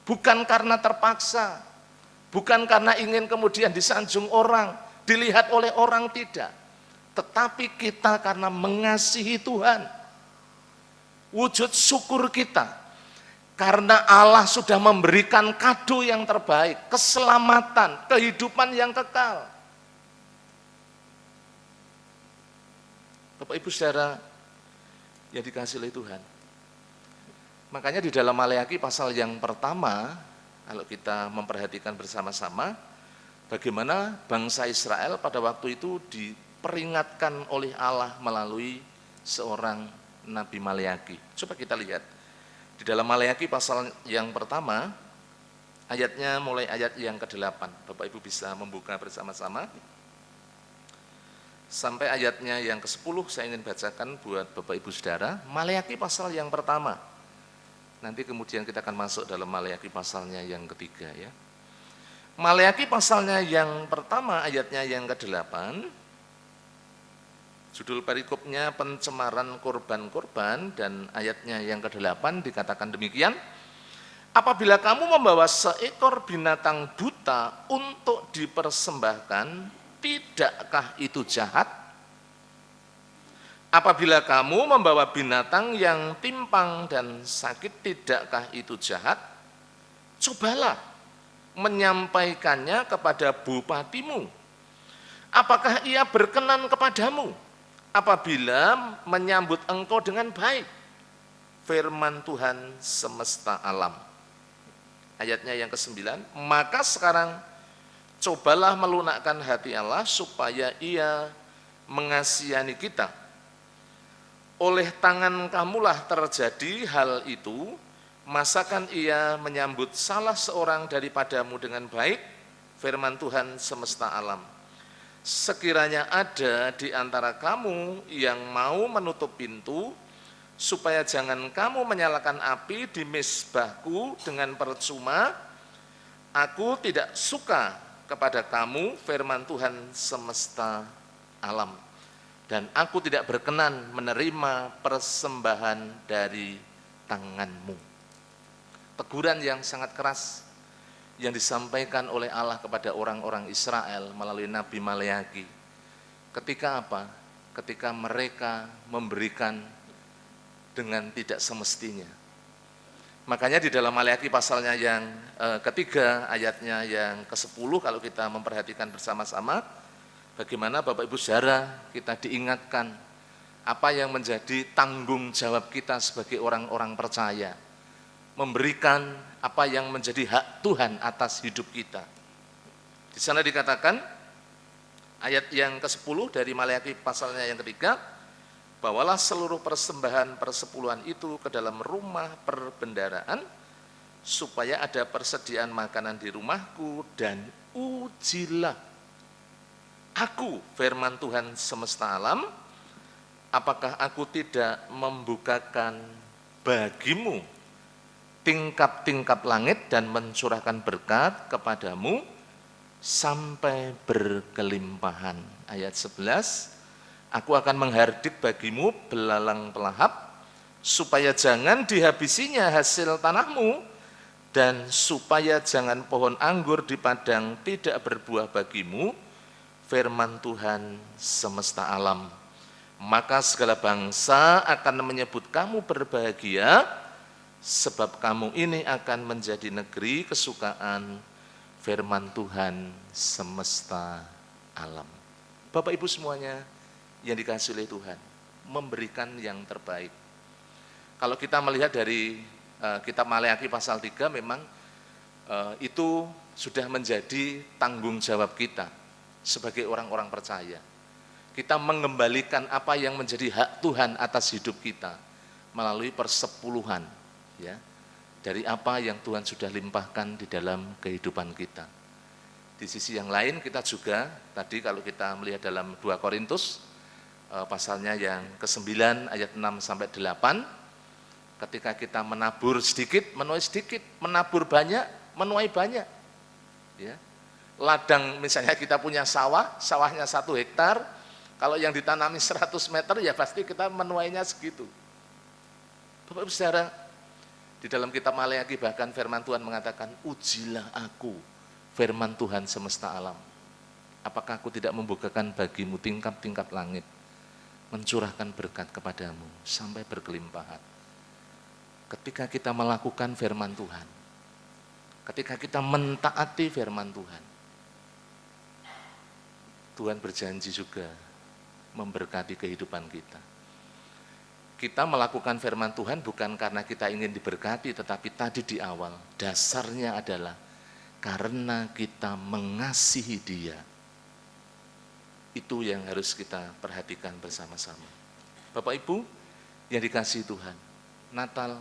bukan karena terpaksa, bukan karena ingin kemudian disanjung orang, dilihat oleh orang, tidak. Tetapi kita karena mengasihi Tuhan. Wujud syukur kita, karena Allah sudah memberikan kado yang terbaik, keselamatan, kehidupan yang kekal. Bapak Ibu Saudara yang dikasihi oleh Tuhan. Makanya di dalam Maleakhi pasal yang pertama, kalau kita memperhatikan bersama-sama, bagaimana bangsa Israel pada waktu itu diperingatkan oleh Allah melalui seorang Nabi Maleakhi. Coba kita lihat. Di dalam Maleakhi pasal yang pertama, ayatnya mulai ayat yang ke-8. Bapak Ibu bisa membuka bersama-sama. Sampai ayatnya yang ke-10 saya ingin bacakan buat Bapak Ibu Saudara. Maleakhi pasal yang pertama. Nanti kemudian kita akan masuk dalam Maleakhi pasalnya yang ketiga ya. Maleakhi pasalnya yang pertama ayatnya yang ke-8. Judul perikopnya pencemaran korban-korban, dan ayatnya yang ke-8 dikatakan demikian. Apabila kamu membawa seekor binatang buta untuk dipersembahkan, tidakkah itu jahat? Apabila kamu membawa binatang yang timpang dan sakit, tidakkah itu jahat? Cobalah menyampaikannya kepada bupatimu. Apakah ia berkenan kepadamu apabila menyambut engkau dengan baik? Firman Tuhan semesta alam. Ayatnya yang ke-9, maka sekarang cobalah melunakkan hati Allah supaya ia mengasihani kita. Oleh tangan kamulah terjadi hal itu, masakan ia menyambut salah seorang daripadamu dengan baik? Firman Tuhan semesta alam. Sekiranya ada di antara kamu yang mau menutup pintu, supaya jangan kamu menyalakan api di mezbahku dengan percuma, aku tidak suka kepada kamu, firman Tuhan semesta alam. Dan aku tidak berkenan menerima persembahan dari tanganmu. Teguran yang sangat keras yang disampaikan oleh Allah kepada orang-orang Israel melalui Nabi Maleakhi. Ketika apa? Ketika mereka memberikan dengan tidak semestinya. Makanya di dalam Maleakhi pasalnya yang ketiga, ayatnya yang ke-10, kalau kita memperhatikan bersama-sama, bagaimana Bapak Ibu Saudara kita diingatkan apa yang menjadi tanggung jawab kita sebagai orang-orang percaya, memberikan apa yang menjadi hak Tuhan atas hidup kita. Di sana dikatakan, ayat yang ke-10 dari Maleakhi pasalnya yang ketiga, bawalah seluruh persembahan persepuluhan itu ke dalam rumah perbendaharaan, supaya ada persediaan makanan di rumahku, dan ujilah aku, firman Tuhan semesta alam, apakah aku tidak membukakan bagimu tingkap-tingkap langit dan mencurahkan berkat kepadamu sampai berkelimpahan. Ayat 11, aku akan menghardik bagimu belalang pelahap, supaya jangan dihabisinya hasil tanahmu, dan supaya jangan pohon anggur di padang tidak berbuah bagimu, firman Tuhan semesta alam. Maka segala bangsa akan menyebut kamu berbahagia, sebab kamu ini akan menjadi negeri kesukaan, firman Tuhan semesta alam. Bapak Ibu semuanya yang dikasihi oleh Tuhan, memberikan yang terbaik. Kalau kita melihat dari kitab Maleakhi pasal 3, memang itu sudah menjadi tanggung jawab kita sebagai orang-orang percaya. Kita mengembalikan apa yang menjadi hak Tuhan atas hidup kita melalui persepuluhan, ya. dari apa yang Tuhan sudah limpahkan di dalam kehidupan kita. Di sisi yang lain kita juga, tadi kalau kita melihat dalam 2 Korintus, pasalnya yang ke-9 ayat 6 sampai 8, ketika kita menabur sedikit, menuai sedikit, menabur banyak, menuai banyak. Ya. Ladang misalnya kita punya sawah, sawahnya 1 hektar, kalau yang ditanami 100 meter ya pasti kita menuainya segitu. Bapak Ibu Saudara, di dalam kitab Maleakhi bahkan firman Tuhan mengatakan, ujilah aku, firman Tuhan semesta alam. Apakah aku tidak membukakan bagimu tingkap-tingkap langit, mencurahkan berkat kepadamu sampai berkelimpahan. Ketika kita melakukan firman Tuhan, ketika kita mentaati firman Tuhan, Tuhan berjanji juga memberkati kehidupan kita. Kita melakukan firman Tuhan bukan karena kita ingin diberkati, tetapi tadi di awal, dasarnya adalah karena kita mengasihi Dia. Itu yang harus kita perhatikan bersama-sama. Bapak Ibu yang dikasihi Tuhan, Natal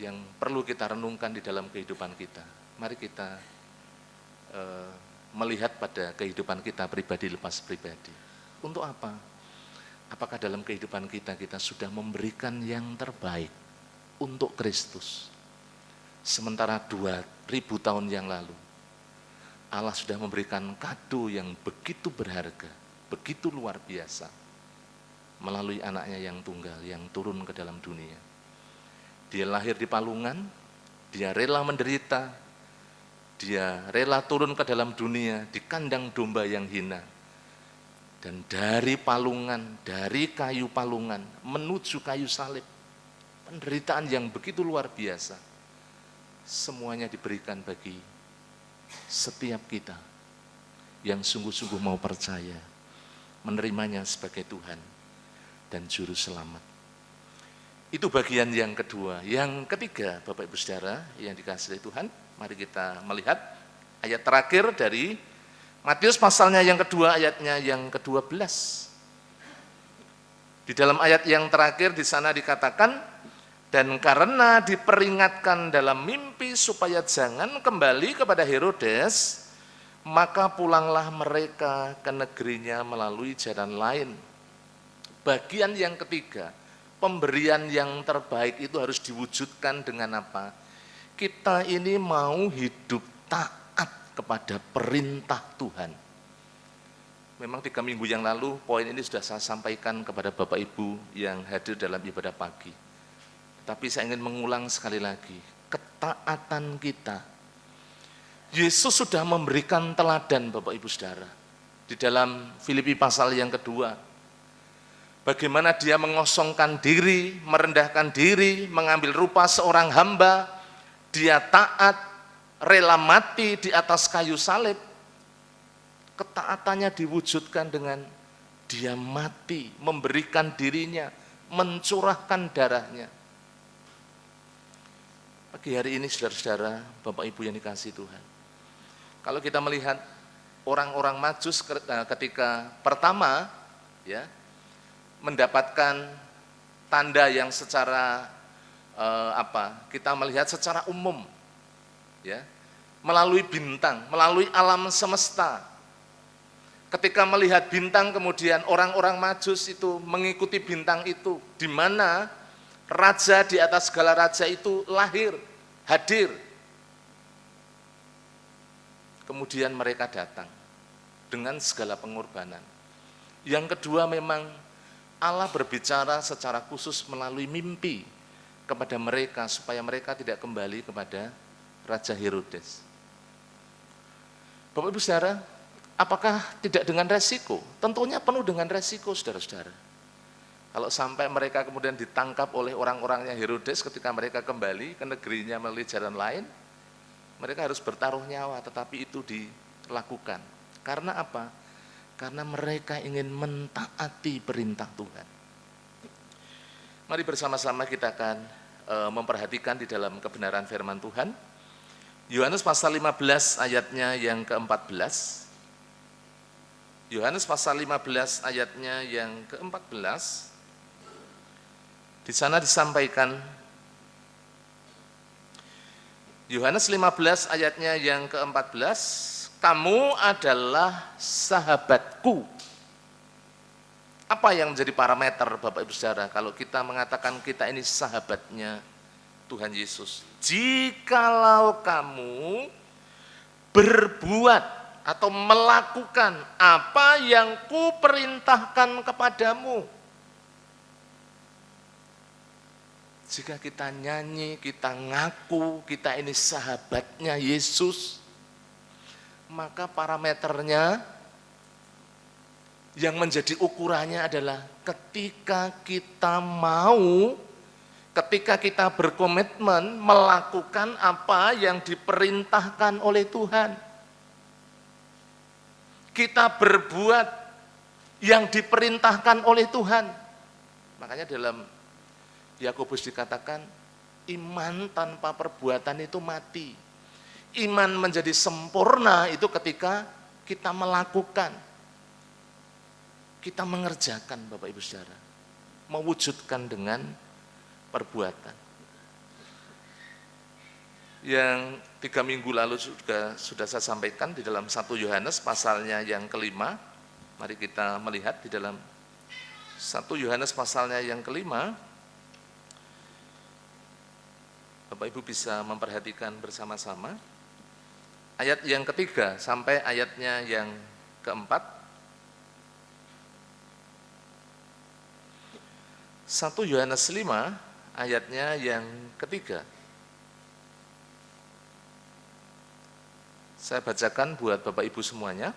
yang perlu kita renungkan di dalam kehidupan kita. Mari kita melihat pada kehidupan kita pribadi lepas pribadi. Untuk apa? Apakah dalam kehidupan kita sudah memberikan yang terbaik untuk Kristus? Sementara 2000 tahun yang lalu, Allah sudah memberikan kado yang begitu berharga, begitu luar biasa, melalui anaknya yang tunggal, yang turun ke dalam dunia. Dia lahir di palungan, dia rela menderita, dia rela turun ke dalam dunia, di kandang domba yang hina. Dan dari palungan, dari kayu palungan, menuju kayu salib, penderitaan yang begitu luar biasa, semuanya diberikan bagi setiap kita yang sungguh-sungguh mau percaya, menerimanya sebagai Tuhan dan Juru Selamat. Itu bagian yang kedua. Yang ketiga, Bapak Ibu Saudara yang dikasihi Tuhan, mari kita melihat ayat terakhir dari Matius pasalnya yang kedua, ayatnya yang ke-12. Di dalam ayat yang terakhir di sana dikatakan, dan karena diperingatkan dalam mimpi supaya jangan kembali kepada Herodes, maka pulanglah mereka ke negerinya melalui jalan lain. Bagian yang ketiga, pemberian yang terbaik itu harus diwujudkan dengan apa? Kita ini mau hidup taat kepada perintah Tuhan. Memang 3 minggu yang lalu poin ini sudah saya sampaikan kepada Bapak Ibu yang hadir dalam ibadah pagi. Tapi saya ingin mengulang sekali lagi, ketaatan kita. Yesus sudah memberikan teladan Bapak Ibu Saudara. Di dalam Filipi pasal yang kedua, bagaimana dia mengosongkan diri, merendahkan diri, mengambil rupa seorang hamba, dia taat, rela mati di atas kayu salib. Ketaatannya diwujudkan dengan dia mati, memberikan dirinya, mencurahkan darahnya. Pagi hari ini saudara-saudara, Bapak Ibu yang dikasihi Tuhan, kalau kita melihat orang-orang Majus ketika pertama ya mendapatkan tanda yang secara kita melihat secara umum, ya, melalui bintang, melalui alam semesta. Ketika melihat bintang, kemudian orang-orang Majus itu mengikuti bintang itu, di mana raja di atas segala raja itu lahir, hadir. Kemudian mereka datang dengan segala pengorbanan. Yang kedua, memang Allah berbicara secara khusus melalui mimpi kepada mereka supaya mereka tidak kembali kepada Raja Herodes. Bapak Ibu Saudara, apakah tidak dengan resiko? Tentunya penuh dengan resiko, saudara-saudara. Kalau sampai mereka kemudian ditangkap oleh orang-orangnya Herodes ketika mereka kembali ke negerinya melalui jalan lain, mereka harus bertaruh nyawa, tetapi itu dilakukan. Karena apa? Karena mereka ingin mentaati perintah Tuhan. Mari bersama-sama kita akan memperhatikan di dalam kebenaran firman Tuhan. Yohanes pasal 15 ayatnya yang ke-14. Yohanes pasal 15 ayatnya yang ke-14. Di sana disampaikan, Yohanes 15 ayatnya yang ke-14, kamu adalah sahabatku. Apa yang menjadi parameter Bapak Ibu Saudara kalau kita mengatakan kita ini sahabatnya Tuhan Yesus? Jikalau kamu berbuat atau melakukan apa yang kuperintahkan kepadamu. Jika kita nyanyi, kita ngaku, kita ini sahabatnya Yesus, maka parameternya yang menjadi ukurannya adalah ketika kita mau, ketika kita berkomitmen melakukan apa yang diperintahkan oleh Tuhan. Kita berbuat yang diperintahkan oleh Tuhan. Makanya dalam Yakobus dikatakan, iman tanpa perbuatan itu mati. Iman menjadi sempurna itu ketika kita melakukan, kita mengerjakan Bapak Ibu Saudara, mewujudkan dengan perbuatan. Yang 3 minggu lalu sudah saya sampaikan di dalam 1 Yohanes pasalnya yang kelima. Mari kita melihat di dalam 1 Yohanes pasalnya yang kelima. Bapak Ibu bisa memperhatikan bersama-sama ayat yang ketiga sampai ayatnya yang keempat. 1 Yohanes 5 ayatnya yang ketiga. Saya bacakan buat Bapak Ibu semuanya.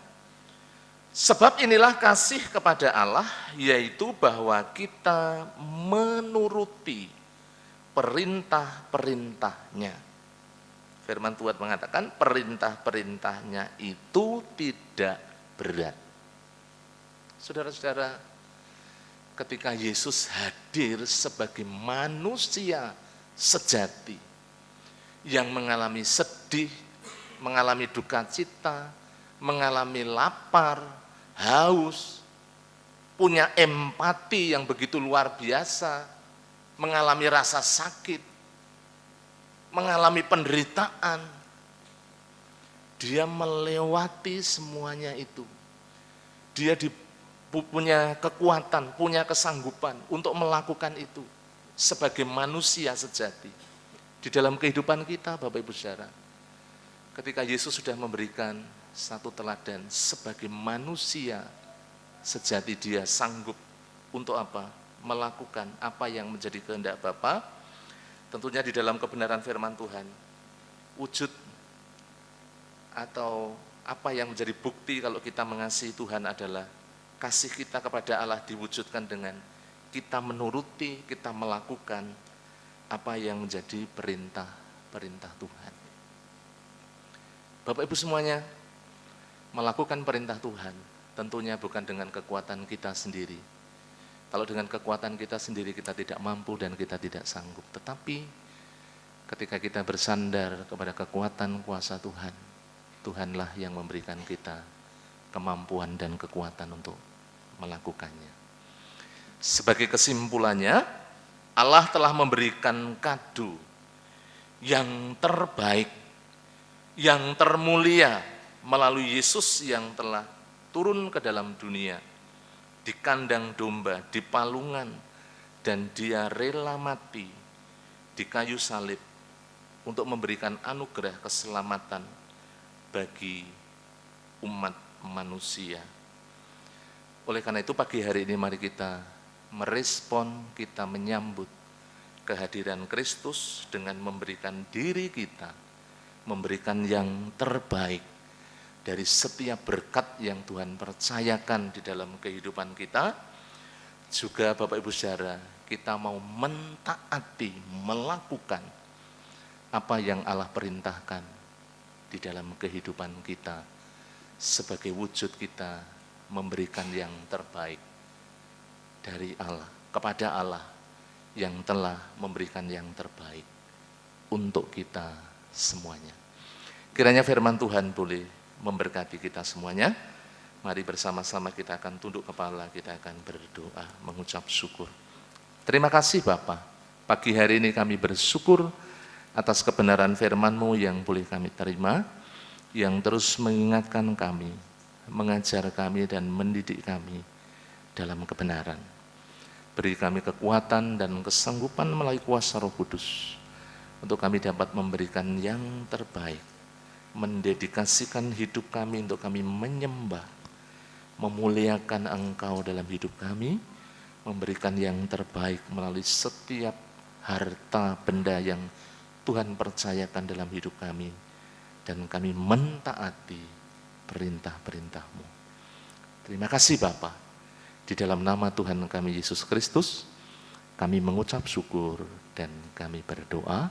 Sebab inilah kasih kepada Allah, yaitu bahwa kita menuruti perintah-perintahnya. Firman Tuhan mengatakan perintah-perintahnya itu tidak berat. Saudara-saudara, ketika Yesus hadir sebagai manusia sejati yang mengalami sedih, mengalami duka cita, mengalami lapar, haus, punya empati yang begitu luar biasa, mengalami rasa sakit, mengalami penderitaan. Dia melewati semuanya itu. Dia punya kekuatan, punya kesanggupan untuk melakukan itu sebagai manusia sejati. Di dalam kehidupan kita, Bapak Ibu Saudara, ketika Yesus sudah memberikan satu teladan sebagai manusia sejati, dia sanggup untuk apa? Melakukan apa yang menjadi kehendak Bapa, tentunya di dalam kebenaran firman Tuhan. Wujud atau apa yang menjadi bukti kalau kita mengasihi Tuhan adalah kasih kita kepada Allah diwujudkan dengan kita menuruti, kita melakukan apa yang menjadi perintah-perintah Tuhan. Bapak Ibu semuanya, melakukan perintah Tuhan tentunya bukan dengan kekuatan kita sendiri. Kalau dengan kekuatan kita sendiri kita tidak mampu dan kita tidak sanggup. Tetapi ketika kita bersandar kepada kekuatan kuasa Tuhan, Tuhanlah yang memberikan kita kemampuan dan kekuatan untuk melakukannya. Sebagai kesimpulannya, Allah telah memberikan kado yang terbaik, yang termulia melalui Yesus yang telah turun ke dalam dunia, di kandang domba, di palungan, dan dia rela mati di kayu salib untuk memberikan anugerah keselamatan bagi umat manusia. Oleh karena itu pagi hari ini mari kita merespon, kita menyambut kehadiran Kristus dengan memberikan diri kita, memberikan yang terbaik dari setiap berkat yang Tuhan percayakan di dalam kehidupan kita. Juga Bapak Ibu Saudara, kita mau mentaati, melakukan apa yang Allah perintahkan di dalam kehidupan kita sebagai wujud kita memberikan yang terbaik dari Allah, kepada Allah yang telah memberikan yang terbaik untuk kita semuanya. Kiranya firman Tuhan boleh memberkati kita semuanya. Mari bersama-sama kita akan tunduk kepala, kita akan berdoa, mengucap syukur. Terima kasih Bapa, pagi hari ini kami bersyukur atas kebenaran firman-Mu yang boleh kami terima, yang terus mengingatkan kami, mengajar kami dan mendidik kami dalam kebenaran. Beri kami kekuatan dan kesanggupan melalui kuasa Roh Kudus untuk kami dapat memberikan yang terbaik, mendedikasikan hidup kami untuk kami menyembah, memuliakan Engkau dalam hidup kami, memberikan yang terbaik melalui setiap harta benda yang Tuhan percayakan dalam hidup kami, dan kami mentaati perintah-perintah-Mu. Terima kasih Bapa. Di dalam nama Tuhan kami Yesus Kristus, kami mengucap syukur dan kami berdoa.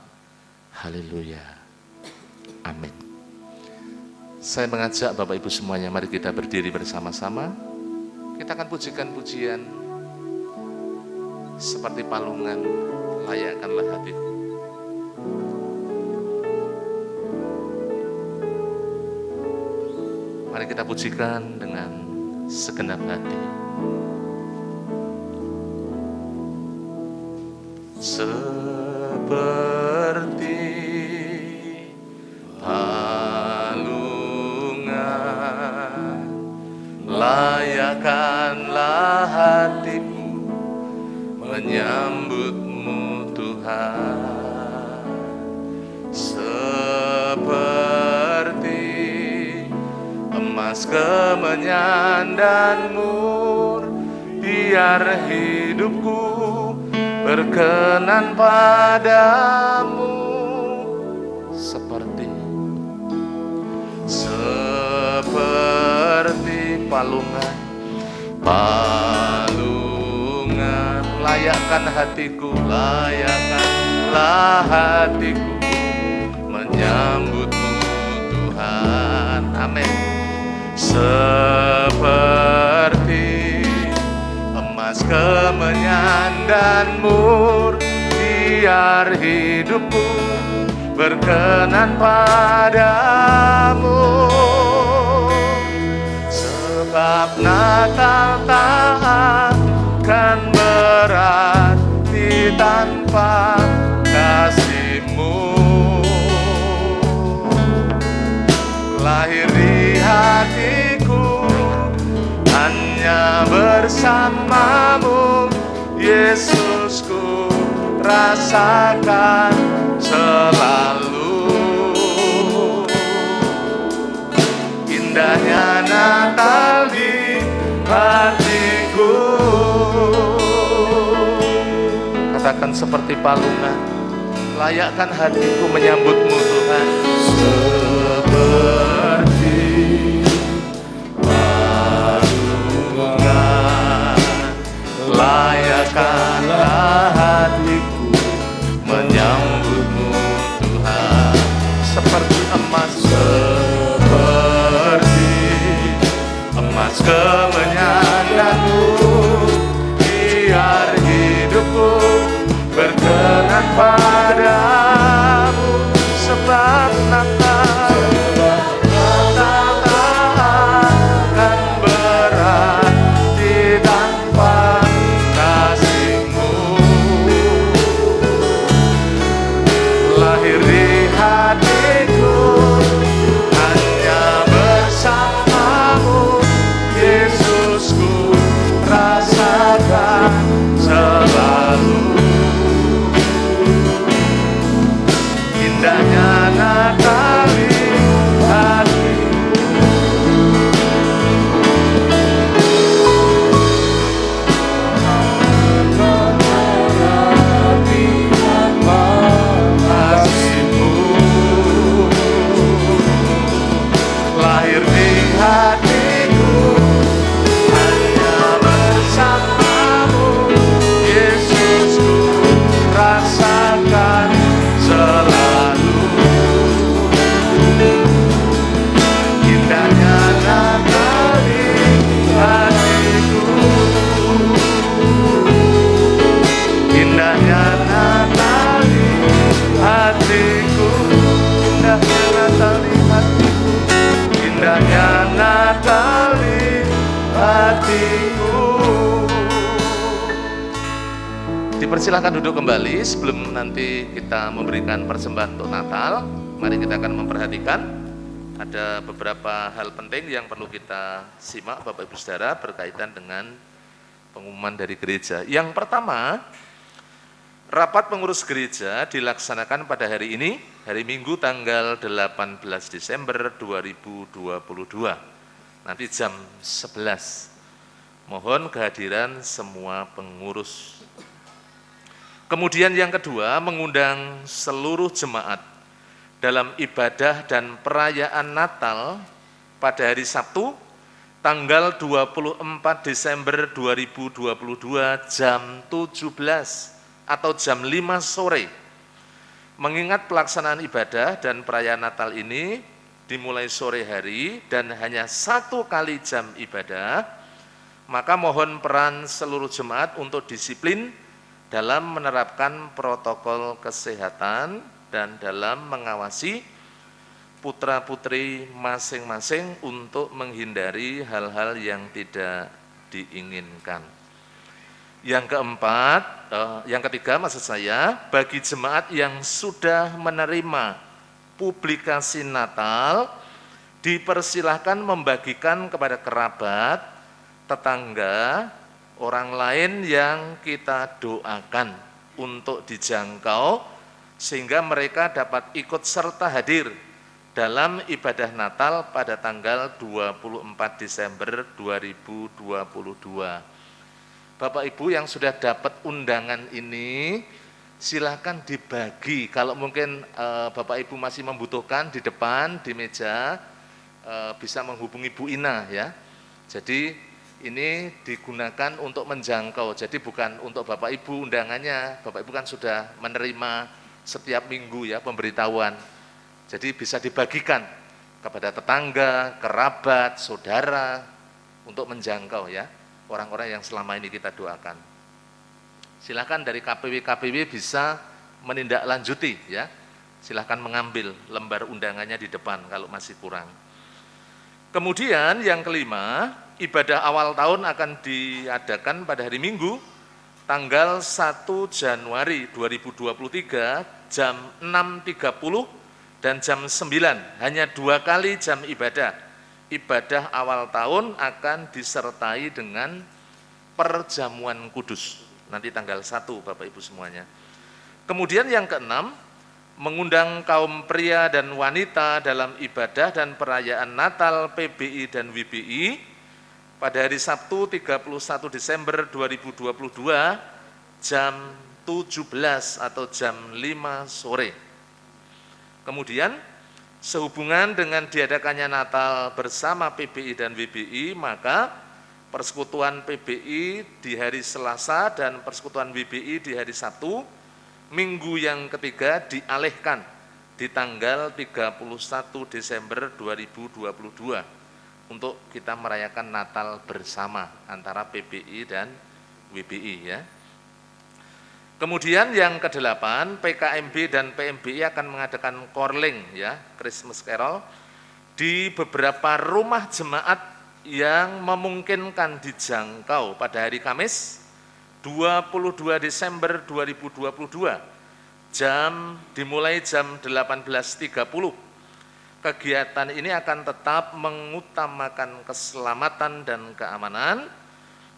Haleluya. Amin. Saya mengajak Bapak Ibu semuanya, mari kita berdiri bersama-sama. Kita akan pujikan pujian seperti palungan, layakkanlah hatiku. Mari kita pujikan dengan segenap hati. Seperti palungan, layakkanlah hatiku menyambut-Mu Tuhan. Seperti emas kemenyan dan mur, biar hidupku berkenan padamu. Seperti palungan, layakkan hatiku, layakkanlah hatiku menyambut-Mu Tuhan. Amin. Seperti emas kemenyan dan mur, biar hidupku berkenan padamu. Sebab Natal tak akan berarti tanpa kasih-Mu. Lahir di hatiku hanya bersama-Mu, Yesusku rasakan selalu. Indahnya Natal di hatiku. Katakan seperti palungan, layakkan hatiku menyambut-Mu Tuhan. Seperti palungan, layakkanlah hatiku menyambut-Mu Tuhan. Seperti emas kemenyan dan mur, biar hidupku berkenan padamu. Sebab Natal Silakan duduk kembali sebelum nanti kita memberikan persembahan untuk Natal. Mari kita akan memperhatikan ada beberapa hal penting yang perlu kita simak Bapak Ibu Saudara berkaitan dengan pengumuman dari gereja. Yang pertama, rapat pengurus gereja dilaksanakan pada hari ini, hari Minggu tanggal 18 Desember 2022, nanti jam 11. Mohon kehadiran semua pengurus. Kemudian yang kedua, mengundang seluruh jemaat dalam ibadah dan perayaan Natal pada hari Sabtu, tanggal 24 Desember 2022 jam 17 atau jam 5 sore. Mengingat pelaksanaan ibadah dan perayaan Natal ini dimulai sore hari dan hanya 1 kali jam ibadah, maka mohon peran seluruh jemaat untuk disiplin dalam menerapkan protokol kesehatan dan dalam mengawasi putra-putri masing-masing untuk menghindari hal-hal yang tidak diinginkan. Yang ketiga maksud saya, bagi jemaat yang sudah menerima publikasi Natal, dipersilahkan membagikan kepada kerabat, tetangga, orang lain yang kita doakan untuk dijangkau, sehingga mereka dapat ikut serta hadir dalam ibadah Natal pada tanggal 24 Desember 2022. Bapak Ibu yang sudah dapat undangan ini, silakan dibagi. Kalau mungkin Bapak Ibu masih membutuhkan, di depan, di meja, bisa menghubungi Bu Ina ya. Jadi ini digunakan untuk menjangkau, jadi bukan untuk Bapak Ibu undangannya. Bapak Ibu kan sudah menerima setiap minggu ya pemberitahuan. Jadi bisa dibagikan kepada tetangga, kerabat, saudara untuk menjangkau ya orang-orang yang selama ini kita doakan. Silakan dari KPW bisa menindaklanjuti ya. Silakan mengambil lembar undangannya di depan kalau masih kurang. Kemudian yang kelima, ibadah awal tahun akan diadakan pada hari Minggu tanggal 1 Januari 2023 jam 6.30 dan jam 9, hanya 2 kali jam ibadah. Ibadah awal tahun akan disertai dengan perjamuan kudus, nanti tanggal 1 Bapak Ibu semuanya. Kemudian yang keenam, mengundang kaum pria dan wanita dalam ibadah dan perayaan Natal PBI dan WBI pada hari Sabtu 31 Desember 2022 jam 17 atau jam 5 sore. Kemudian sehubungan dengan diadakannya Natal bersama PBI dan WBI, maka persekutuan PBI di hari Selasa dan persekutuan WBI di hari Sabtu, minggu yang ketiga dialihkan di tanggal 31 Desember 2022 untuk kita merayakan Natal bersama antara PBI dan WBI ya. Kemudian yang kedelapan, PKMB dan PMBI akan mengadakan korling ya, Christmas Carol di beberapa rumah jemaat yang memungkinkan dijangkau pada hari Kamis 22 Desember 2022 dimulai jam 18.30. Kegiatan ini akan tetap mengutamakan keselamatan dan keamanan.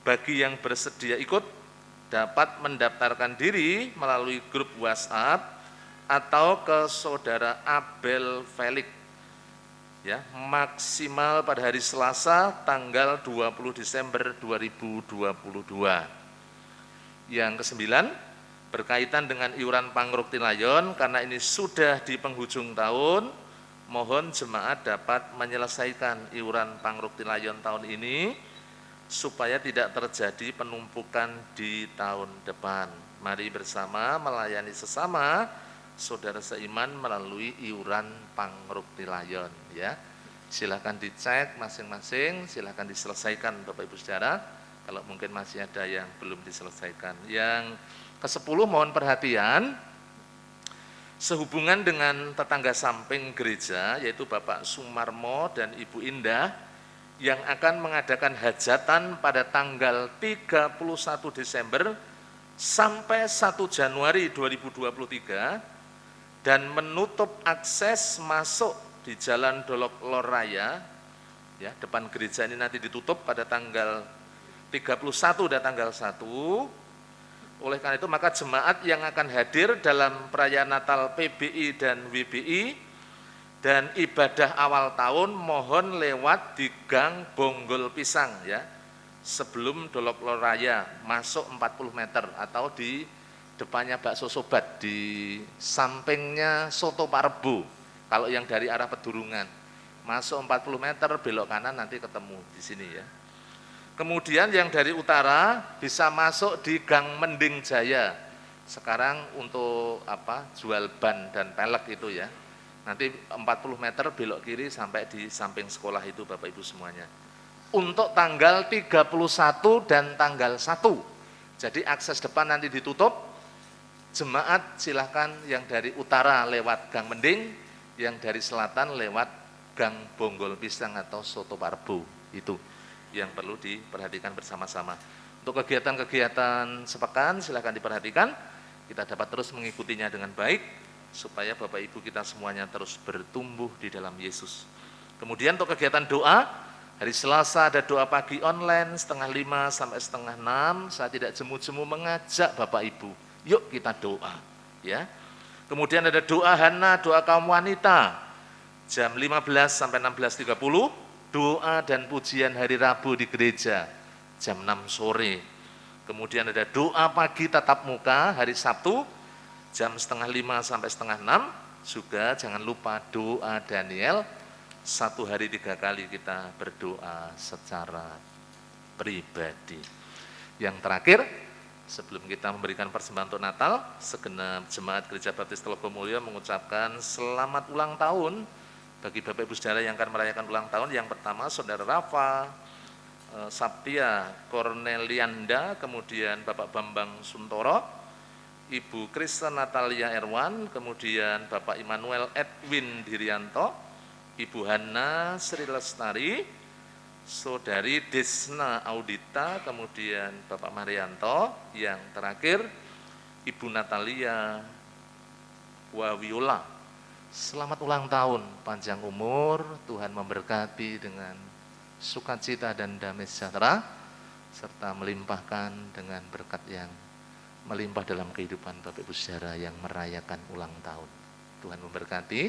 Bagi yang bersedia ikut dapat mendaftarkan diri melalui grup WhatsApp atau ke saudara Abel Felix ya, maksimal pada hari Selasa tanggal 20 Desember 2022. Yang kesembilan, berkaitan dengan iuran Pangruk Tilayon, karena ini sudah di penghujung tahun, mohon jemaat dapat menyelesaikan iuran Pangruk Tilayon tahun ini supaya tidak terjadi penumpukan di tahun depan. Mari bersama melayani sesama saudara seiman melalui iuran Pangruk Tilayon ya. Silakan dicek masing-masing, silakan diselesaikan Bapak Ibu Saudara kalau mungkin masih ada yang belum diselesaikan. Yang ke-10 mohon perhatian. Sehubungan dengan tetangga samping gereja, yaitu Bapak Sumarmo dan Ibu Indah, yang akan mengadakan hajatan pada tanggal 31 Desember sampai 1 Januari 2023 dan menutup akses masuk di Jalan Dolok Loraya, ya, depan gereja ini nanti ditutup pada tanggal 31 dan tanggal 1. Oleh karena itu maka jemaat yang akan hadir dalam perayaan Natal PBI dan WBI dan ibadah awal tahun mohon lewat di Gang Bonggol Pisang, ya, sebelum Dolok Loraya masuk 40 meter atau di depannya Bakso Sobat, di sampingnya Soto Pak Rebo. Kalau yang dari arah Pedurungan masuk 40 meter belok kanan nanti ketemu di sini, ya. Kemudian yang dari utara bisa masuk di Gang Mending Jaya. Sekarang untuk jual ban dan pelek itu, ya. Nanti 40 meter belok kiri sampai di samping sekolah itu Bapak Ibu semuanya. Untuk tanggal 31 dan tanggal 1. Jadi akses depan nanti ditutup. Jemaat silahkan yang dari utara lewat Gang Mending, yang dari selatan lewat Gang Bonggol Pisang atau Soto Pak Rebo. Itu yang perlu diperhatikan bersama-sama. Untuk kegiatan-kegiatan sepekan silahkan diperhatikan. Kita dapat terus mengikutinya dengan baik supaya Bapak Ibu kita semuanya terus bertumbuh di dalam Yesus. Kemudian untuk kegiatan doa, hari Selasa ada doa pagi online 4:30 sampai 5:30. Saya tidak jemu-jemu mengajak Bapak Ibu, yuk kita doa, ya. Kemudian ada doa Hana, doa kaum wanita jam 15 sampai 16:30, doa dan pujian hari Rabu di gereja jam 6 sore. Kemudian ada doa pagi tatap muka hari Sabtu jam 4:30 sampai 5:30. Juga jangan lupa doa Daniel, 1 hari 3 kali kita berdoa secara pribadi. Yang terakhir, sebelum kita memberikan persembahan untuk Natal, segenap jemaat Gereja Baptis Telogomulyo mengucapkan selamat ulang tahun bagi Bapak Ibu Saudara yang akan merayakan ulang tahun. Yang pertama Saudara Rafa Sabtia Cornelianda, kemudian Bapak Bambang Suntoro, Ibu Kristen Natalia Erwan, kemudian Bapak Immanuel Edwin Dirianto, Ibu Hana Sri Lestari, Saudari Desna Audita, kemudian Bapak Marianto, yang terakhir Ibu Natalia Wawiola. Selamat ulang tahun, panjang umur, Tuhan memberkati dengan sukacita dan damai sejahtera, serta melimpahkan dengan berkat yang melimpah dalam kehidupan Bapak Ibu Saudara yang merayakan ulang tahun. Tuhan memberkati.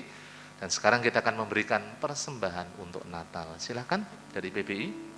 Dan sekarang kita akan memberikan persembahan untuk Natal. Silakan dari PBI.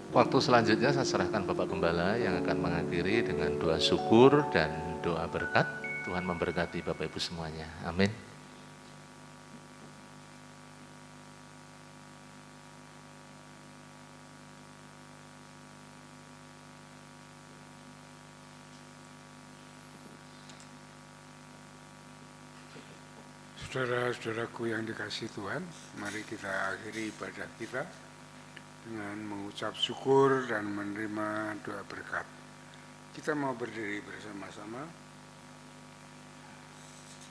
Waktu selanjutnya saya serahkan Bapak Gembala yang akan mengakhiri dengan doa syukur dan doa berkat. Tuhan memberkati Bapak Ibu semuanya. Amin. Saudara-saudaraku yang dikasihi Tuhan, mari kita akhiri ibadah kita dengan mengucap syukur dan menerima doa berkat. Kita mau berdiri bersama-sama.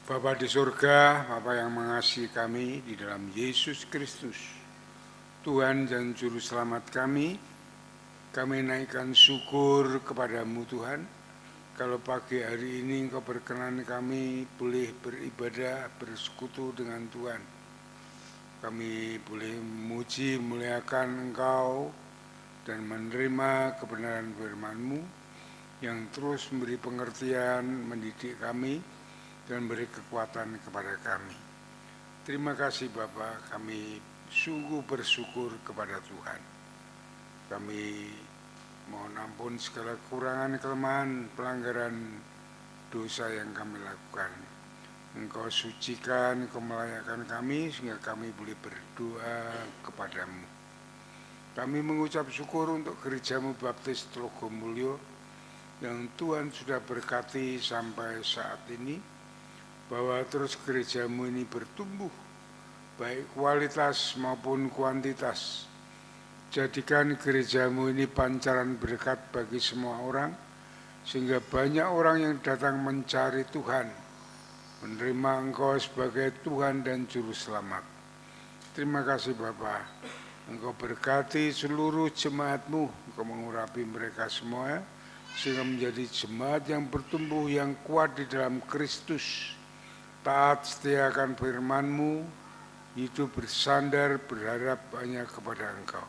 Bapa di surga, Bapa yang mengasihi kami di dalam Yesus Kristus, Tuhan dan Juru Selamat kami naikkan syukur kepadamu Tuhan. Kalau pagi hari ini Engkau berkenan kami boleh beribadah, bersekutu dengan Tuhan. Kami boleh memuji, muliakan Engkau dan menerima kebenaran firman-Mu yang terus memberi pengertian, mendidik kami dan beri kekuatan kepada kami. Terima kasih Bapa, kami sungguh bersyukur kepada Tuhan. Kami mohon ampun segala kekurangan, kelemahan, pelanggaran dosa yang kami lakukan. Engkau sucikan, Engkau melayakkan kami sehingga kami boleh berdoa kepadamu. Kami mengucap syukur untuk gerejamu Baptis Tlogomulyo yang Tuhan sudah berkati sampai saat ini, bahwa terus gerejamu ini bertumbuh baik kualitas maupun kuantitas. Jadikan gerejamu ini pancaran berkat bagi semua orang, sehingga banyak orang yang datang mencari Tuhan, menerima Engkau sebagai Tuhan dan Juru Selamat. Terima kasih Bapa, Engkau berkati seluruh jemaat-Mu, Engkau mengurapi mereka semua, sehingga menjadi jemaat yang bertumbuh, yang kuat di dalam Kristus, taat setia akan firman-Mu, hidup bersandar, berharap hanya kepada Engkau.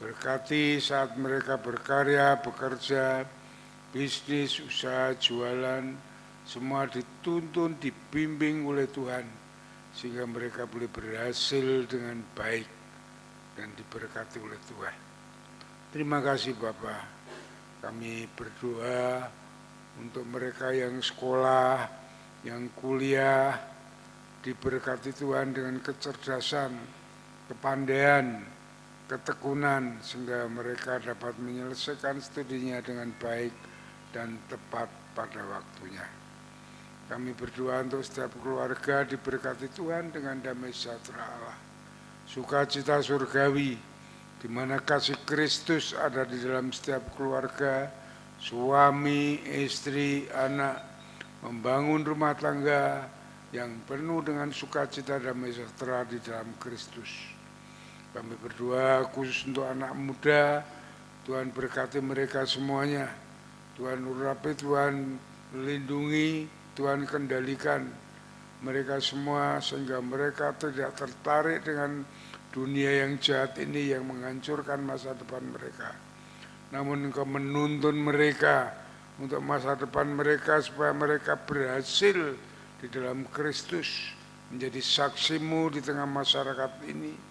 Berkati saat mereka berkarya, bekerja, bisnis, usaha, jualan, semua dituntun, dibimbing oleh Tuhan, sehingga mereka boleh berhasil dengan baik dan diberkati oleh Tuhan. Terima kasih Bapa. Kami berdoa untuk mereka yang sekolah, yang kuliah, diberkati Tuhan dengan kecerdasan, kepandaian, ketekunan, sehingga mereka dapat menyelesaikan studinya dengan baik dan tepat pada waktunya. Kami berdoa untuk setiap keluarga diberkati Tuhan dengan damai sejahtera Allah, sukacita surgawi, di mana kasih Kristus ada di dalam setiap keluarga, suami, istri, anak, membangun rumah tangga yang penuh dengan sukacita dan damai sejahtera di dalam Kristus. Kami berdoa khusus untuk anak muda, Tuhan berkati mereka semuanya. Tuhan urapi, Tuhan lindungi, Tuhan kendalikan mereka semua sehingga mereka tidak tertarik dengan dunia yang jahat ini yang menghancurkan masa depan mereka. Namun Engkau menuntun mereka untuk masa depan mereka supaya mereka berhasil di dalam Kristus, menjadi saksi-Mu di tengah masyarakat ini,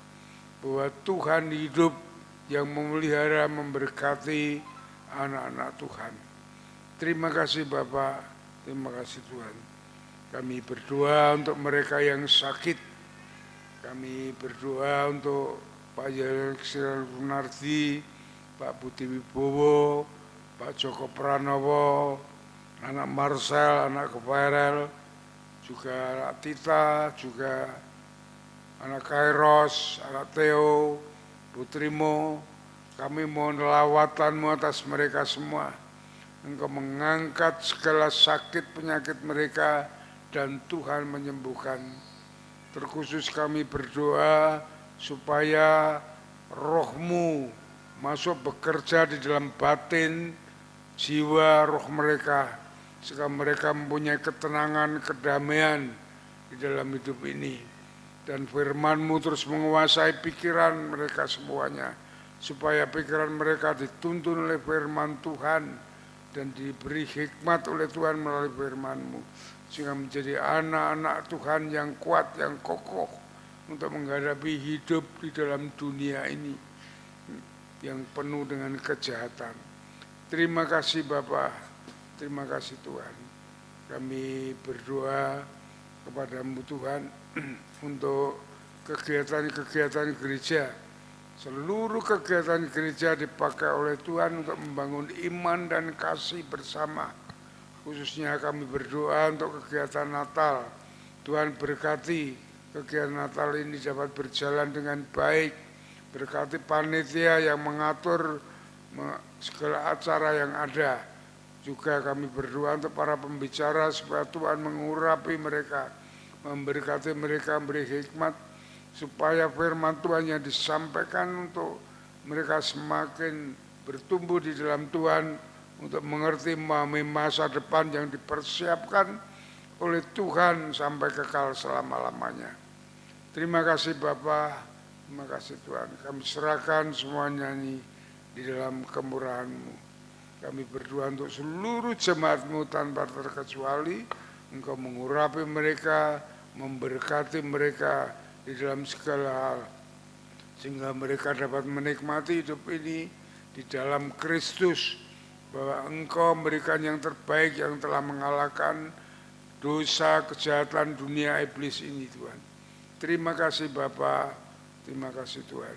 bahwa Tuhan hidup yang memelihara, memberkati anak-anak Tuhan. Terima kasih Bapak, terima kasih Tuhan. Kami berdoa untuk mereka yang sakit. Kami berdoa untuk Pak Yelexil Runardi, Pak Budi Wibowo, Pak Joko Pranowo, anak Marcel, anak Keperel, juga anak Tita, juga anak Kairos, anak Theo, putrimu. Kami mohon lawatan-Mu atas mereka semua. Engkau mengangkat segala sakit penyakit mereka dan Tuhan menyembuhkan. Terkhusus kami berdoa supaya Roh-Mu masuk bekerja di dalam batin, jiwa, roh mereka, sehingga mereka mempunyai ketenangan, kedamaian di dalam hidup ini. Dan firman-Mu terus menguasai pikiran mereka semuanya, supaya pikiran mereka dituntun oleh firman Tuhan dan diberi hikmat oleh Tuhan melalui firman-Mu, sehingga menjadi anak-anak Tuhan yang kuat, yang kokoh untuk menghadapi hidup di dalam dunia ini yang penuh dengan kejahatan. Terima kasih Bapa, terima kasih Tuhan. Kami berdoa kepada-Mu Tuhan untuk kegiatan-kegiatan gereja. Seluruh kegiatan gereja dipakai oleh Tuhan untuk membangun iman dan kasih bersama. Khususnya kami berdoa untuk kegiatan Natal Tuhan berkati kegiatan Natal ini dapat berjalan dengan baik. Berkati panitia yang mengatur segala acara yang ada. Juga kami berdoa untuk para pembicara supaya Tuhan mengurapi mereka, memberkati mereka, memberi hikmat supaya firman Tuhan yang disampaikan untuk mereka semakin bertumbuh di dalam Tuhan untuk mengerti memahami masa depan yang dipersiapkan oleh Tuhan sampai kekal selama-lamanya. Terima kasih Bapa, terima kasih Tuhan. Kami serahkan semuanya ini di dalam kemurahan-Mu. Kami berdoa untuk seluruh jemaat-Mu tanpa terkecuali. Engkau mengurapi mereka, memberkati mereka di dalam segala hal, sehingga mereka dapat menikmati hidup ini di dalam Kristus, bahwa Engkau memberikan yang terbaik yang telah mengalahkan dosa kejahatan dunia iblis ini Tuhan. Terima kasih Bapa, terima kasih Tuhan.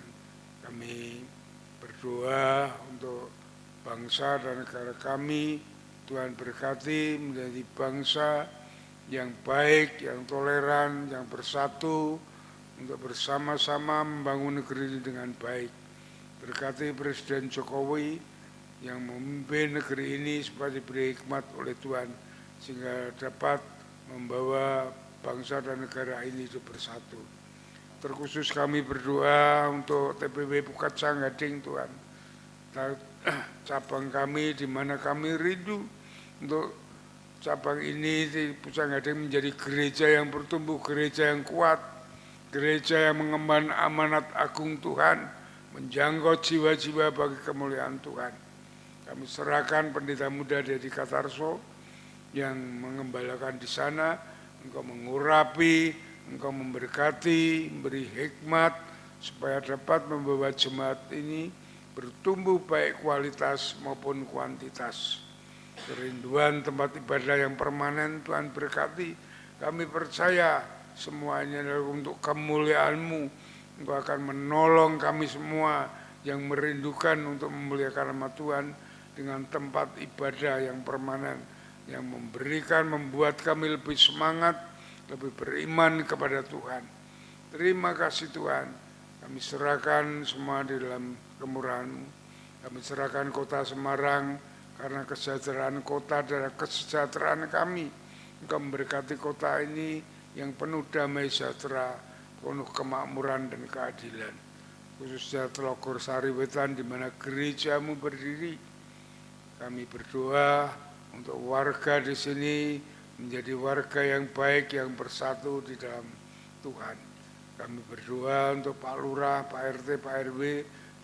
Kami berdoa untuk bangsa dan negara kami. Tuhan berkati menjadi bangsa yang baik, yang toleran, yang bersatu untuk bersama-sama membangun negeri ini dengan baik. Berkati Presiden Jokowi yang memimpin negeri ini supaya diberi hikmat oleh Tuhan sehingga dapat membawa bangsa dan negara ini hidup bersatu. Terkhusus kami berdoa untuk TPW Pukat Gading Tuhan, cabang kami di mana kami rindu untuk cabang ini di Pukat Gading menjadi gereja yang bertumbuh, gereja yang kuat, gereja yang mengemban amanat agung Tuhan, menjangkau jiwa-jiwa bagi kemuliaan Tuhan. Kami serahkan pendeta muda Dedi Katarso yang mengembalakan di sana. Engkau mengurapi, Engkau memberkati, memberi hikmat supaya dapat membawa jemaat ini bertumbuh baik kualitas maupun kuantitas. Kerinduan tempat ibadah yang permanen Tuhan berkati. Kami percaya semuanya adalah untuk kemuliaan-Mu. Engkau akan menolong kami semua yang merindukan untuk memuliakan nama Tuhan dengan tempat ibadah yang permanen, yang membuat kami lebih semangat, lebih beriman kepada Tuhan. Terima kasih Tuhan. Kami serahkan semua di dalam kemurahan-Mu. Kami serahkan kota Semarang karena kesejahteraan kota adalah kesejahteraan kami. Engkau memberkati kota ini yang penuh damai sejahtera, penuh kemakmuran dan keadilan. Khususnya Telogor Sari Wetan di mana gereja-Mu berdiri. Kami berdoa untuk warga di sini menjadi warga yang baik, yang bersatu di dalam Tuhan. Kami berdoa untuk Pak Lurah, Pak RT, Pak RW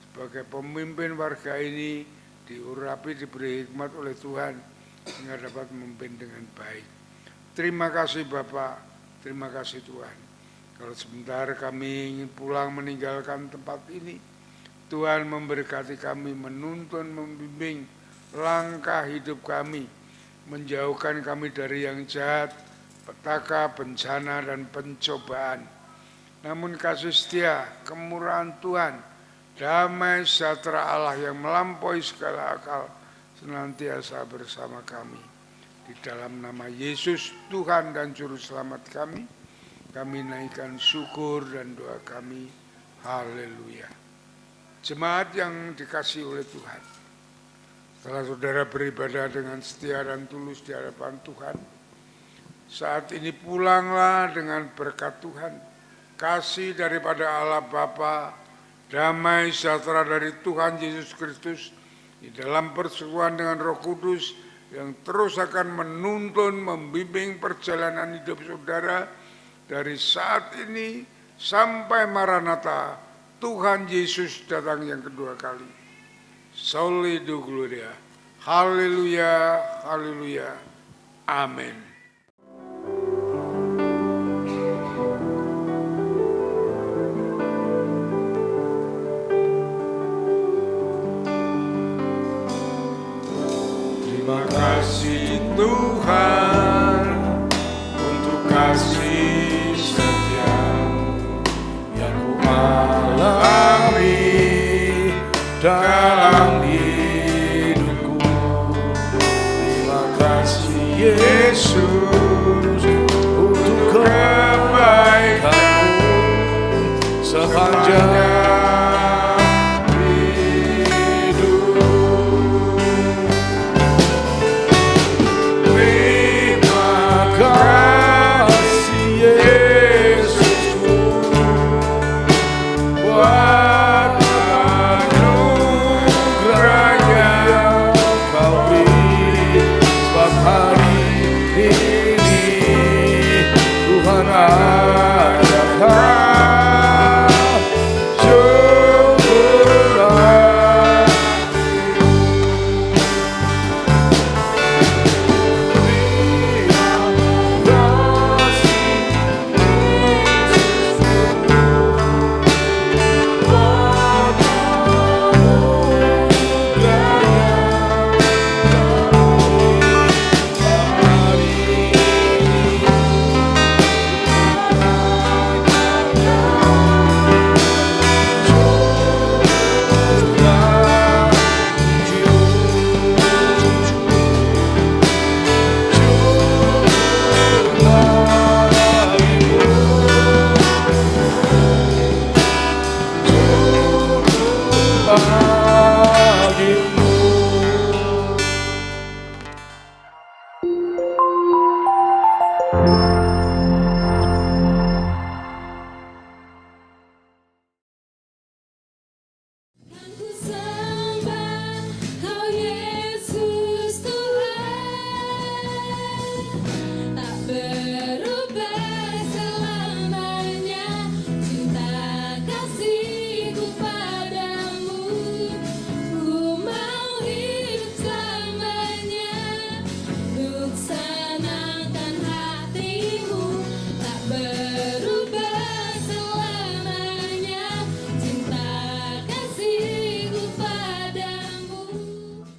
sebagai pemimpin warga ini diurapi, diberi hikmat oleh Tuhan sehingga dapat memimpin dengan baik. Terima kasih Bapak, terima kasih Tuhan. Kalau sebentar kami ingin pulang meninggalkan tempat ini, Tuhan memberkati kami, menuntun, membimbing langkah hidup kami, menjauhkan kami dari yang jahat, petaka, bencana, dan pencobaan. Namun kasih setia, kemurahan Tuhan, damai sejahtera Allah yang melampaui segala akal senantiasa bersama kami. Di dalam nama Yesus Tuhan dan Juru Selamat kami naikkan syukur dan doa kami. Haleluya. Jemaat yang dikasihi oleh Tuhan, setelah saudara beribadah dengan setia dan tulus di hadapan Tuhan, saat ini pulanglah dengan berkat Tuhan, kasih daripada Allah Bapa, damai sejahtera dari Tuhan Yesus Kristus, di dalam persekutuan dengan Roh Kudus yang terus akan menuntun, membimbing perjalanan hidup saudara dari saat ini sampai Maranatha, Tuhan Yesus datang yang kedua kali. Soli Deo Gloria. Haleluya, haleluya. Amin. Terima kasih Tuhan untuk kasih setia yang ku alami dalam